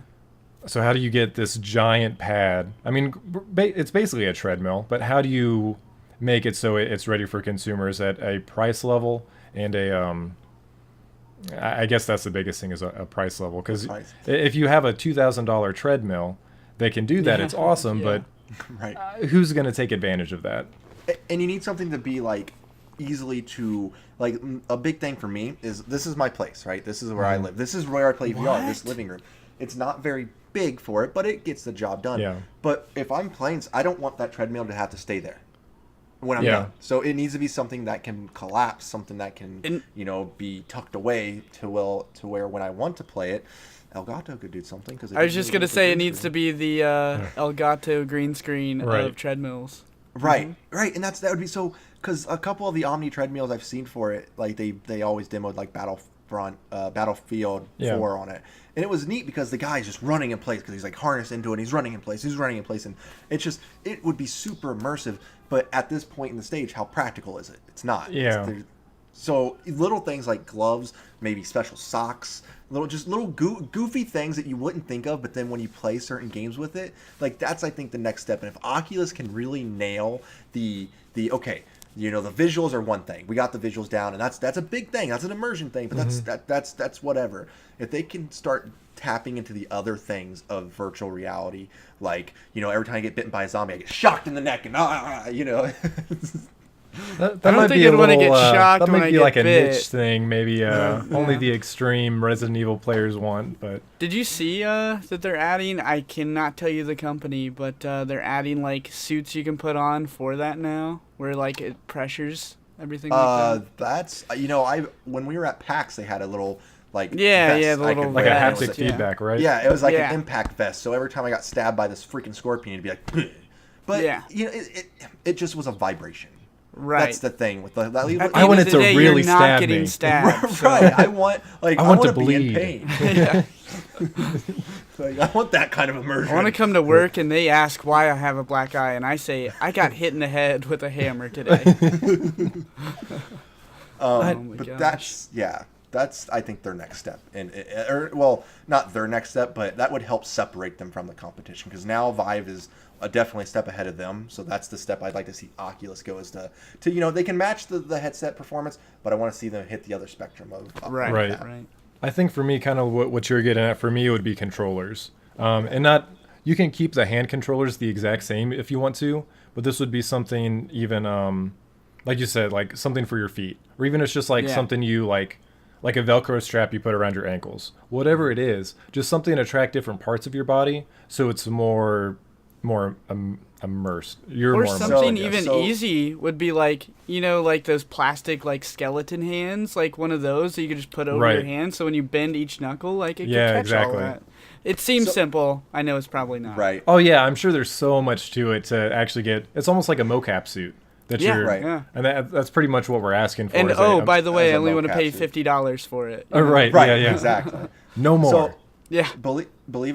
So how do you get this giant pad? I mean, it's basically a treadmill, but how do you make it so it's ready for consumers at a price level and I guess that's the biggest thing is a price level, because Price. if you have a $2,000 treadmill that can do that, Yeah. it's awesome. Yeah. Right. But who's going to take advantage of that? And you need something to be like easily to like a big thing for me is this is my place, right? This is where I live. This is where I play VR. This What? living room. It's not very big for it, but it gets the job done. Yeah. But if I'm playing, I don't want that treadmill to have to stay there when I'm Yeah. done. So it needs to be something that can collapse, something that can And- be tucked away to where when I want to play it, Elgato could do something because I was just gonna say it needs to be the Elgato green screen Right. of treadmills. Right, right, and that would be so because a couple of the Omni treadmills I've seen for it, like they always demoed like Battlefield Yeah. 4 on it, and it was neat because the guy's just running in place because he's like harnessed into it, and he's running in place, and it would be super immersive. But at this point in the stage, how practical is it? It's not. Yeah. So little things like gloves, maybe special socks, little goofy things that you wouldn't think of, but then when you play certain games with it, like that's I think the next step. And if Oculus can really nail the okay, the visuals are one thing. We got the visuals down, and that's a big thing. That's an immersion thing, but that's whatever. If they can start tapping into the other things of virtual reality, like every time I get bitten by a zombie, I get shocked in the neck, and That I don't might think be a I'd wanna little, get shocked that when might I be get like a bit. niche thing. Maybe only the extreme Resident Evil players want. But Did you see that they're adding? I cannot tell you the company, but they're adding like suits you can put on for that now, where like it pressures everything like that. that's when we were at PAX, they had a little like Yeah, vest yeah, the I little could like a wear. vest, haptic yeah. feedback, right? Yeah, it was like Yeah. an impact vest. So every time I got stabbed by this freaking scorpion, it'd be like, "Bleh." But Yeah. it just was a vibration. Right. That's the thing with the. At the I end want of it the to day, really you're not stab getting me. stabbed. so- Right. I want to to be in bleed. pain. Yeah. Like, I want that kind of immersion. I want to come to work and they ask why I have a black eye, and I say I got hit in the head with a hammer today. Oh my But gosh. that's I think their next step, or well, not their next step, but that would help separate them from the competition because now Vive is definitely a step ahead of them. So that's the step I'd like to see Oculus go is to they can match the headset performance, but I want to see them hit the other spectrum of Right. Right. Right. I think for me, kind of what you're getting at, for me, it would be controllers. And not, you can keep the hand controllers the exact same if you want to, but this would be something even, like you said, like something for your feet. Or even it's just like Yeah. something you like a Velcro strap you put around your ankles. Whatever it is, just something to track different parts of your body so it's more immersed. You're Or more something immersed, I guess. even easy would be like, like those plastic like skeleton hands, like one of those that you could just put over your Right. hand. So when you bend each knuckle, like it Yeah, could catch exactly. all that. It seems So- simple. I know it's probably not. Right. Oh yeah, I'm sure there's so much to it to actually get. It's almost like a mocap suit that Yeah. you're. Right. Yeah. And that's pretty much what we're asking for. And is a- by the way, as I a only want to mocap pay suit. $50 for it. Oh, right. Right. Yeah. Yeah. Exactly. No more. So Yeah. believe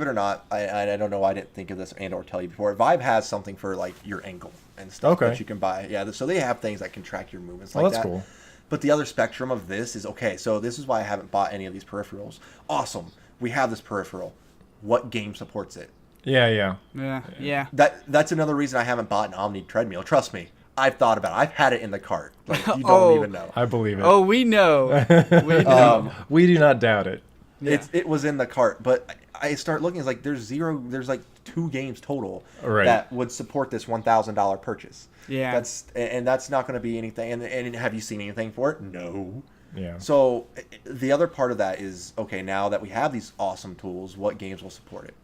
it or not, I don't know why I didn't think of this and or tell you before. Vive has something for like your ankle and stuff Okay. that you can buy. Yeah, so they have things that can track your movements Oh, like that's that. cool. But the other spectrum of this is okay. So this is why I haven't bought any of these peripherals. Awesome, we have this peripheral. What game supports it? Yeah. Yeah. Yeah. Yeah. That's another reason I haven't bought an Omni treadmill. Trust me, I've thought about it. I've had it in the cart. Like you don't Oh. even know. I believe it. Oh, we know. We know. We do not doubt it. Yeah. It was in the cart, but I start looking. It's like there's like 2 games total Right. that would support this $1,000 purchase. Yeah. That's not going to be anything. And have you seen anything for it? No. Yeah. So the other part of that is, okay, now that we have these awesome tools, what games will support it?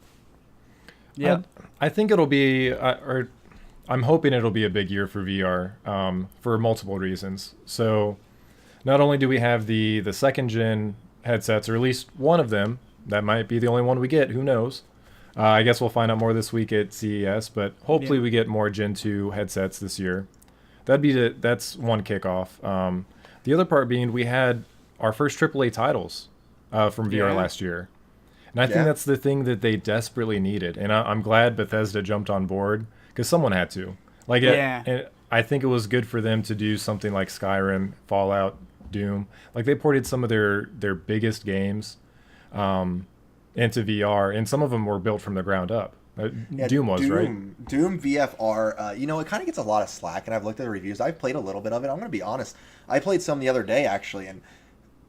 Yeah. I think it'll be, or I'm hoping it'll be a big year for VR for multiple reasons. So not only do we have the second gen headsets, or at least one of them, that might be the only one we get, who knows. I guess we'll find out more this week at CES, but hopefully we get more Gen 2 headsets this year. That's one kickoff. The other part being we had our first AAA titles from VR last year. And I think that's the thing that they desperately needed. And I'm glad Bethesda jumped on board because someone had to. And I think it was good for them to do something like Skyrim, Fallout, Doom. Like they ported some of their biggest games into VR, and some of them were built from the ground up. Doom was, right? Doom VFR, it kind of gets a lot of slack, and I've looked at the reviews. I've played a little bit of it. I'm going to be honest. I played some the other day, actually, and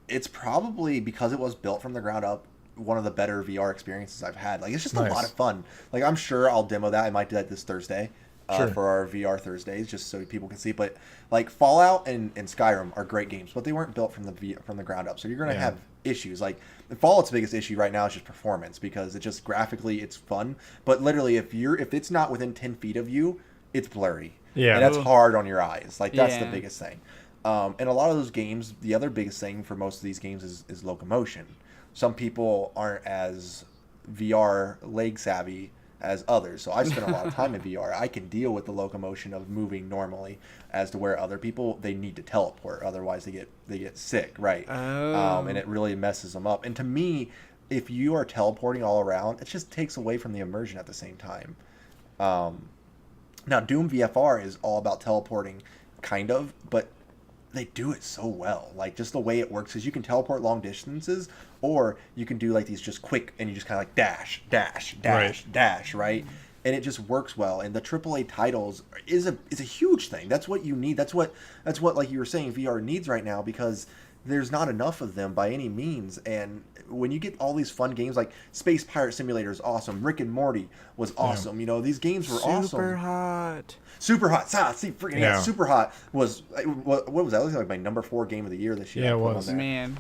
it's probably, because it was built from the ground up, one of the better VR experiences I've had. Like, it's just a lot of fun. Like, I'm sure I'll demo that. I might do that this Thursday for our VR Thursdays, just so people can see. But, like, Fallout and Skyrim are great games, but they weren't built from the ground up. So you're going to have issues. Like, Fallout's biggest issue right now is just performance, because it just graphically it's fun, but literally if it's not within 10 feet of you, it's blurry. Yeah, and that's hard on your eyes. Like that's the biggest thing. And a lot of those games, the other biggest thing for most of these games is locomotion. Some people aren't as VR leg savvy as others. So I spend a lot of time in VR. I can deal with the locomotion of moving normally, as to where other people, they need to teleport, otherwise they get sick, right? And it really messes them up. And to me, if you are teleporting all around, it just takes away from the immersion at the same time. Now Doom VFR is all about teleporting, kind of, but they do it so well. Like, just the way it works is you can teleport long distances, or you can do like these just quick, and you just kind of like dash, right? And it just works well. And the AAA titles is a huge thing. That's what you need. That's what like you were saying, VR needs right now, because there's not enough of them by any means. And when you get all these fun games like Space Pirate Simulator is awesome, Rick and Morty was awesome. These games were awesome. Super hot. Super Hot was what was that? It was like my number 4 game of the year this year. Yeah, it was. Man.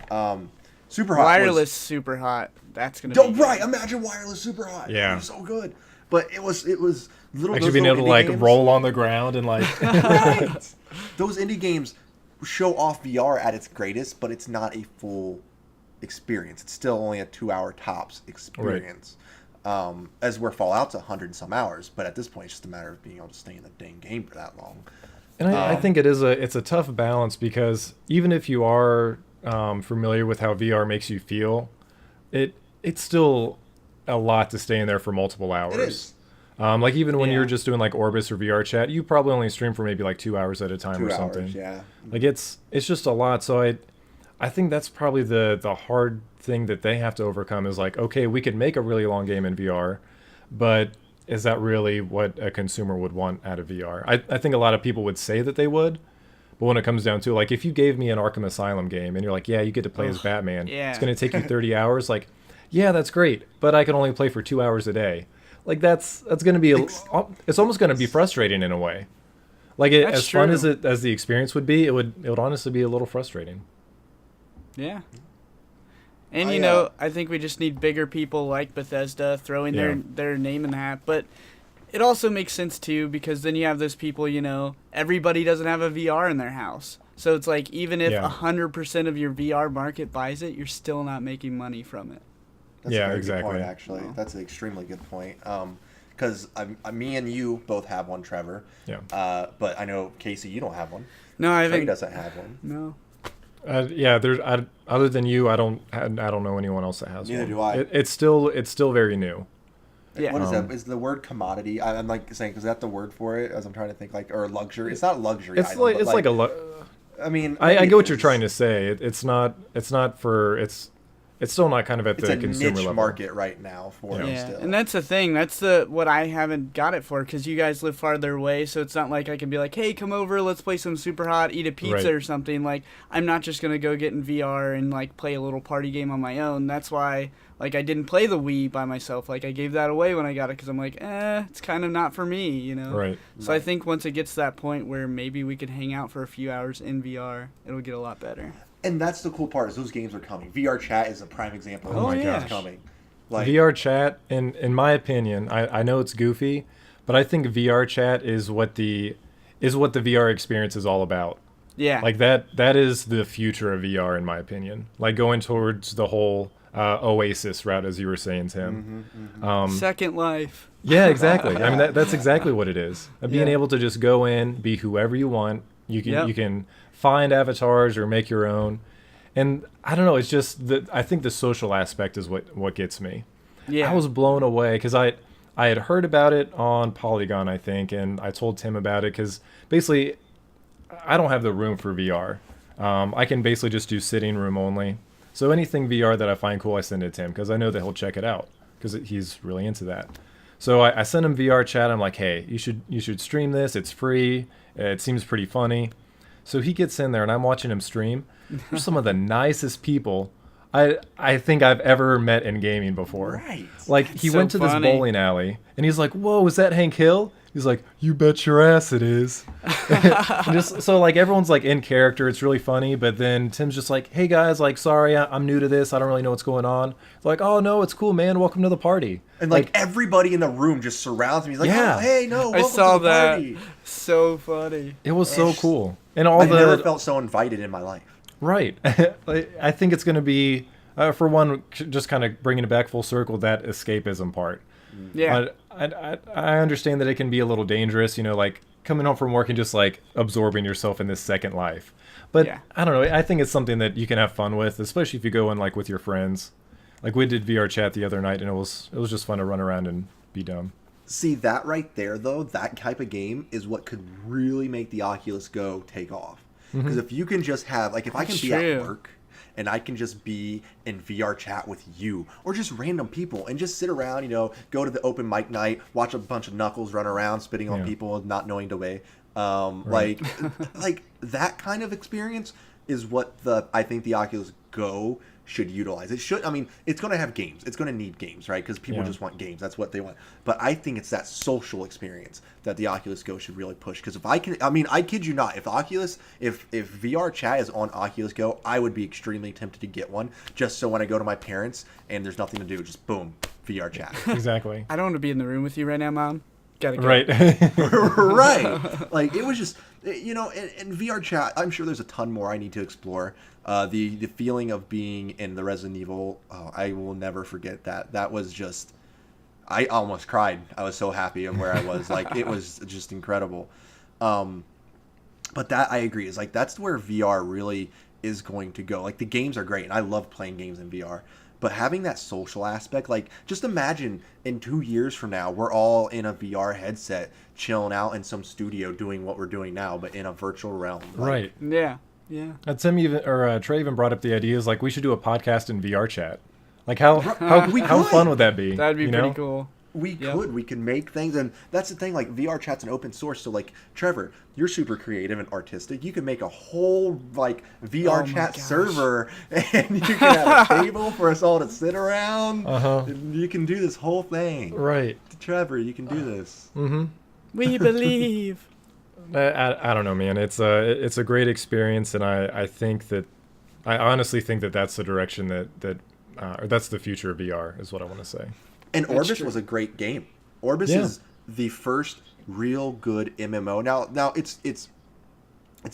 Super Hot. Wireless Super Hot. That's gonna be right. Imagine wireless Super Hot. Yeah, it was so good. But it was little. Actually being able to like games, roll on the ground and like. Right. Those indie games show off VR at its greatest, but it's not a full experience. It's still only a 2-hour tops experience. Right. As where Fallout's 100 and some hours, but at this point, it's just a matter of being able to stay in the dang game for that long. And I think it's a tough balance, because even if you are familiar with how VR makes you feel, it's still a lot to stay in there for multiple hours. It is. Like even when you're just doing like Orbis or VR chat, you probably only stream for maybe like 2 hours at a time or something. Yeah. Like it's just a lot. So I think that's probably the hard thing that they have to overcome is like, okay, we could make a really long game in VR, but is that really what a consumer would want out of VR? I think a lot of people would say that they would, but when it comes down to like, if you gave me an Arkham Asylum game and you're like, yeah, you get to play as Batman, it's going to take you 30 hours. Like, yeah, that's great, but I can only play for 2 hours a day. Like that's going to be it's almost going to be frustrating in a way. Like as fun as the experience would be, it would honestly be a little frustrating. Yeah. And I think we just need bigger people like Bethesda throwing their name in the hat. But it also makes sense too, because then you have those people, everybody doesn't have a VR in their house. So it's like, even if 100% of your VR market buys it, you're still not making money from it. That's a very good point, actually. Oh. That's an extremely good point. Because me and you both have one, Trevor. Yeah. But I know, Casey, you don't have one. No, I think Trey doesn't have one. No. There's other than you, I don't know anyone else that has one. Neither do I. It's still very new. Yeah. What is that? Is the word commodity? I'm like saying, is that the word for it? As I'm trying to think, like, or luxury. It's not luxury. It's item, like a. I mean, I get what you're trying to say. It's not for it's. It's still not kind of at the consumer level. It's a niche market right now for it still. And that's the thing. That's what I haven't got it for, because you guys live farther away, so it's not like I can be like, hey, come over, let's play some Super Hot, eat a pizza or something. Like, I'm not just going to go get in VR and, like, play a little party game on my own. That's why, like, I didn't play the Wii by myself. Like, I gave that away when I got it, because I'm like, it's kind of not for me, Right. So I think once it gets to that point where maybe we could hang out for a few hours in VR, it'll get a lot better. And that's the cool part is those games are coming. VR chat is a prime example of Oh my my games coming. Like, VR chat, in my opinion, I know it's goofy, but I think VR chat is what the VR experience is all about. Yeah. Like that is the future of VR in my opinion. Like going towards the whole Oasis route, as you were saying, Tim. Second Life. Yeah, exactly. I mean, that's exactly what it is. Being Yeah. able to just go in, be whoever you want. You can Yep. you can find avatars or make your own. And I don't know. It's just that I think the social aspect is what gets me. Yeah. I was blown away because I had heard about it on Polygon, I think, and I told Tim about it because basically I don't have the room for VR. I can basically just do sitting room only. So anything VR that I find cool, I send it to him because I know that he'll check it out because he's really into that. So I sent him VR chat. I'm like, hey, you should stream this. It's free. It seems pretty funny. So he gets in there and I'm watching him stream. They're some of the nicest people I think I've ever met in gaming before. Right. Like he so went to this funny. bowling alley and he's like, whoa, is that Hank Hill? He's like, you bet your ass it is. And just so like everyone's like in character, it's really funny. But then Tim's just like, hey guys, like sorry, I'm new to this. I don't really know what's going on. It's like, oh no, it's cool, man. Welcome to the party. and like everybody in the room just surrounds me. He's like, Yeah. oh, hey, no, I welcome saw to the that. party. So funny. It was so cool. And all I've the never felt so invited in my life. right. I think it's going to be for one, just kind of bringing it back full circle, that escapism part. Yeah. I understand that it can be a little dangerous, like coming home from work and just like absorbing yourself in this second life. But Yeah. I don't know. I think it's something that you can have fun with, especially if you go in like with your friends. Like we did VR chat the other night, and it was just fun to run around and be dumb. See, that right there, though, that type of game is what could really make the Oculus Go take off. Because if you can just have, like, if I can That's be true. at work and I can just be in VR chat with you or just random people and just sit around, go to the open mic night, watch a bunch of knuckles run around spitting on Yeah. people not knowing the way. Right. Like that kind of experience is what I think the Oculus Go should utilize. It should. I mean, it's going to have games. It's going to need games, right? Because people Yeah. just want games. That's what they want. But I think it's that social experience that the Oculus Go should really push. Because if I kid you not, if VR chat is on Oculus Go, I would be extremely tempted to get one. Just so when I go to my parents and there's nothing to do, just boom, VR chat. Exactly. I don't want to be in the room with you right now, Mom. Gotta go. Right. Right. Like it was just, in VR chat, I'm sure there's a ton more I need to explore. The feeling of being in the Resident Evil, I will never forget that. That was just, I almost cried. I was so happy of where I was. Like it was just incredible. But that I agree is like that's where VR really is going to go. Like the games are great, and I love playing games in VR. But having that social aspect, like just imagine in 2 years from now, we're all in a VR headset, chilling out in some studio doing what we're doing now, but in a virtual realm. Like, Right. Yeah. Yeah. Trey even brought up the idea is like we should do a podcast in VR chat. Like how We how could. fun would that be? That'd be you pretty know? cool. We Yep. could. We can make things. And that's the thing, like, VR chat's an open source. So, like, Trevor, you're super creative and artistic. You can make a whole, like, VR Oh my chat gosh. server. And you can have a table for us all to sit around. Uh-huh. And you can do this whole thing. Right. Trevor, you can do this. Mm-hmm. We believe. I don't know, man. It's a great experience, and I honestly think that that's the direction or that's the future of VR is what I want to say. And That's Orbis true. was a great game. Orbis Yeah. is the first real good MMO. Now it's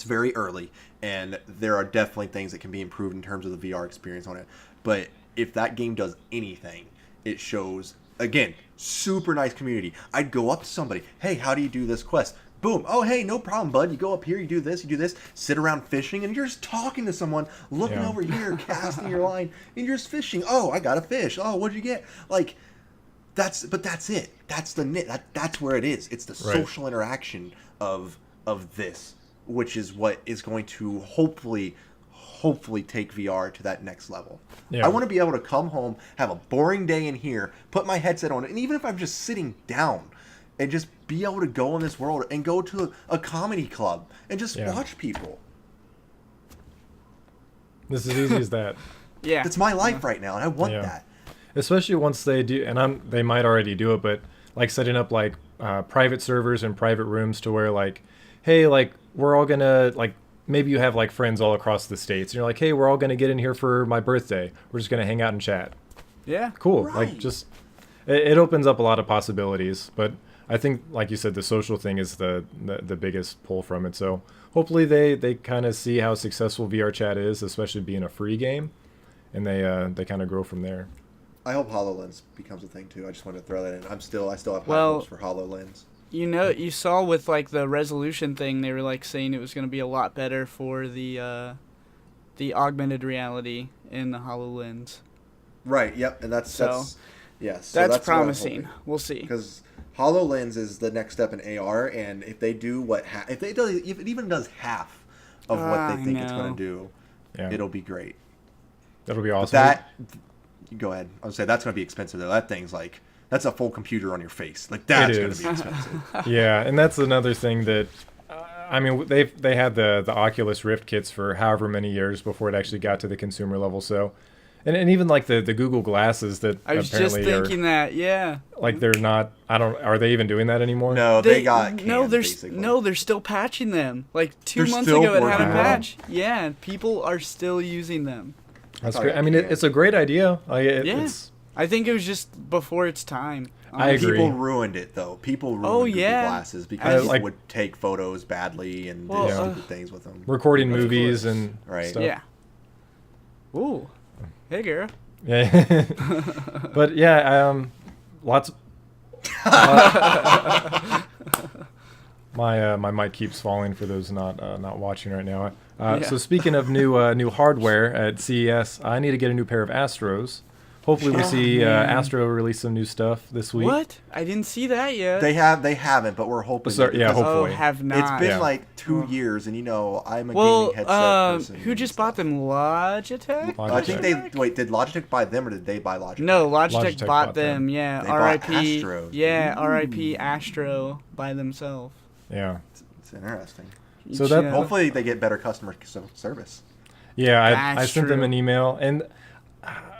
very early, and there are definitely things that can be improved in terms of the VR experience on it. But if that game does anything, it shows, again, super nice community. I'd go up to somebody, hey, how do you do this quest? Boom. Oh, hey, no problem, bud. You go up here, you do this, sit around fishing, and you're just talking to someone, looking Yeah. over here, casting your line, and you're just fishing. Oh, I got a fish. Oh, what'd you get? Like, that's it. That's the nit. That's where it is. It's the Right. social interaction of this, which is what is going to hopefully take VR to that next level. Yeah. I want to be able to come home, have a boring day in here, put my headset on, and even if I'm just sitting down, and just be able to go in this world and go to a comedy club and just Yeah. watch people. This is easy as that. Yeah. That's my life right now, and I want Yeah. that. Especially once they do, and they might already do it, but like setting up like private servers and private rooms to where like, hey, like we're all gonna like maybe you have like friends all across the states, and you're like, hey, we're all going to get in here for my birthday. We're just going to hang out and chat. Yeah. Cool. Right. Like, just it opens up a lot of possibilities. But I think, like you said, the social thing is the biggest pull from it. So hopefully they kind of see how successful VR chat is, especially being a free game, and they kind of grow from there. I hope HoloLens becomes a thing too. I just wanted to throw that in. I still have high hopes for HoloLens. You know, you saw with like the resolution thing, they were like saying it was going to be a lot better for the augmented reality in the HoloLens. Right. Yep. And that's yes. So that's what I'm promising. hoping. We'll see. Because HoloLens is the next step in AR, and if they do if it even does half of what they think it's going to do, it'll be great. That'll be awesome. Go ahead. I would say that's going to be expensive though. That thing's like that's a full computer on your face. Like that's going to be expensive. Yeah, and that's another thing that I mean they had the Oculus Rift kits for however many years before it actually got to the consumer level. So, and even like the Google glasses that I was just thinking that. Yeah. Like they're not. Are they even doing that anymore? No, they got canned, they're still patching them. Like 2 They're months still ago, it had a working patch. Yeah, people are still using them. That's great. I mean, it's a great idea. I think it was just before its time. I agree. People ruined it though. People ruined Google glasses because people would take photos badly and do stupid things with them. Recording movies and stuff. Yeah. Ooh. Hey, girl. Yeah. But yeah, lots. My mic keeps falling for those not watching right now. So speaking of new hardware at CES, I need to get a new pair of Astros. Hopefully we see Astro release some new stuff this week. What? I didn't see that yet. They haven't, but we're hoping. Hopefully. Oh, have not. It's been like 2 years, and I'm a gaming headset person. Who just bought them? Logitech? I think did Logitech buy them, or did they buy Logitech? No, Logitech bought them. Yeah, They RIP. bought Astros. Yeah, RIP Astro by themselves. Yeah. It's interesting. So hopefully they get better customer service. Yeah, I sent them an email, and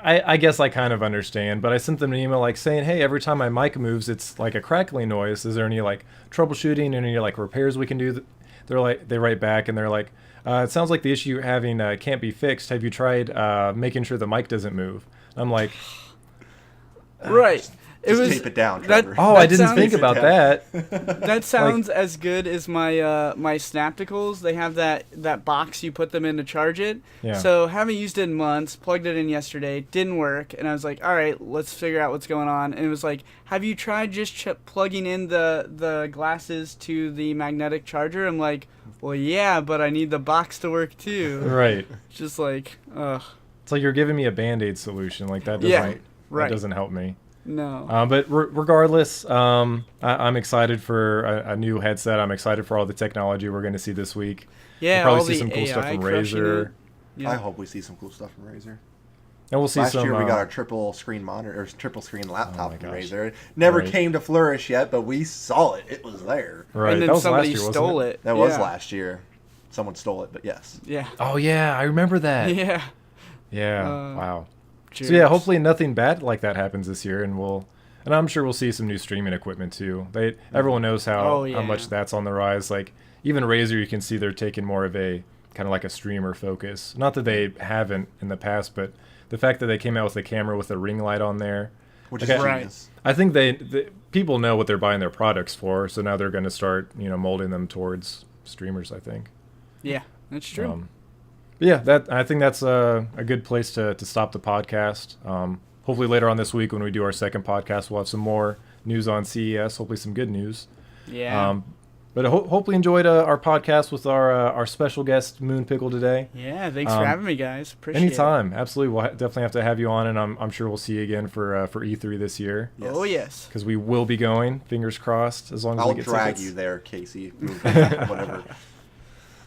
I guess I kind of understand, but I sent them an email like saying, hey, every time my mic moves, it's like a crackling noise. Is there any like troubleshooting, any like repairs we can do? They write back and they're like, it sounds like the issue you're having can't be fixed. Have you tried making sure the mic doesn't move? I'm like, right. Just tape it down, Trevor. I didn't think about that. That sounds as good as my my Snapticles. They have that box you put them in to charge it. Yeah. So haven't used it in months. Plugged it in yesterday. Didn't work. And I was like, all right, let's figure out what's going on. And it was like, have you tried just plugging in the glasses to the magnetic charger? I'm like, well, yeah, but I need the box to work too. Right. Just like, ugh. It's like you're giving me a Band-Aid solution. Like that doesn't help me. No. But regardless, I'm excited for a new headset. I'm excited for all the technology we're going to see this week. Yeah, we'll probably all see the some cool AI stuff from Razer. Yeah. I hope we see some cool stuff from Razer. And we'll see Last some. year we got our triple screen monitor or triple screen laptop from gosh. Razer. It never came to flourish yet, but we saw it. It was there. Right. And then that was somebody last year, stole wasn't it. That was last year. Someone stole it, but yes. Yeah. Oh yeah, I remember that. Yeah. Yeah. Wow. Cheers. So yeah, hopefully nothing bad like that happens this year, and I'm sure we'll see some new streaming equipment too. Everyone knows how much that's on the rise. Like even Razer, you can see they're taking more of a kind of like a streamer focus. Not that they haven't in the past, but the fact that they came out with a camera with a ring light on there, which is genius. I think people know what they're buying their products for, so now they're going to start molding them towards streamers. I think. Yeah, that's true. I think that's a good place to stop the podcast. Hopefully later on this week when we do our second podcast, we'll have some more news on CES. Hopefully some good news. Yeah. But hopefully enjoyed our podcast with our special guest Moonpickle today. Yeah, thanks for having me, guys. Appreciate anytime. Absolutely. We'll definitely have to have you on, and I'm sure we'll see you again for E3 this year. Yes. Oh, yes. Because we will be going, fingers crossed, as long as we get I'll drag tickets. you there, Casey. Whatever.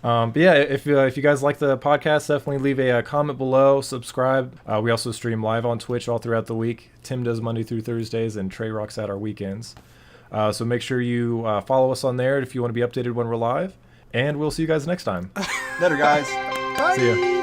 But yeah, if you guys like the podcast, definitely leave a comment below, subscribe. We also stream live on Twitch all throughout the week. Tim does Monday through Thursdays, and Trey rocks out our weekends. So make sure you follow us on there if you want to be updated when we're live. And we'll see you guys next time. Later, guys. Bye. See ya.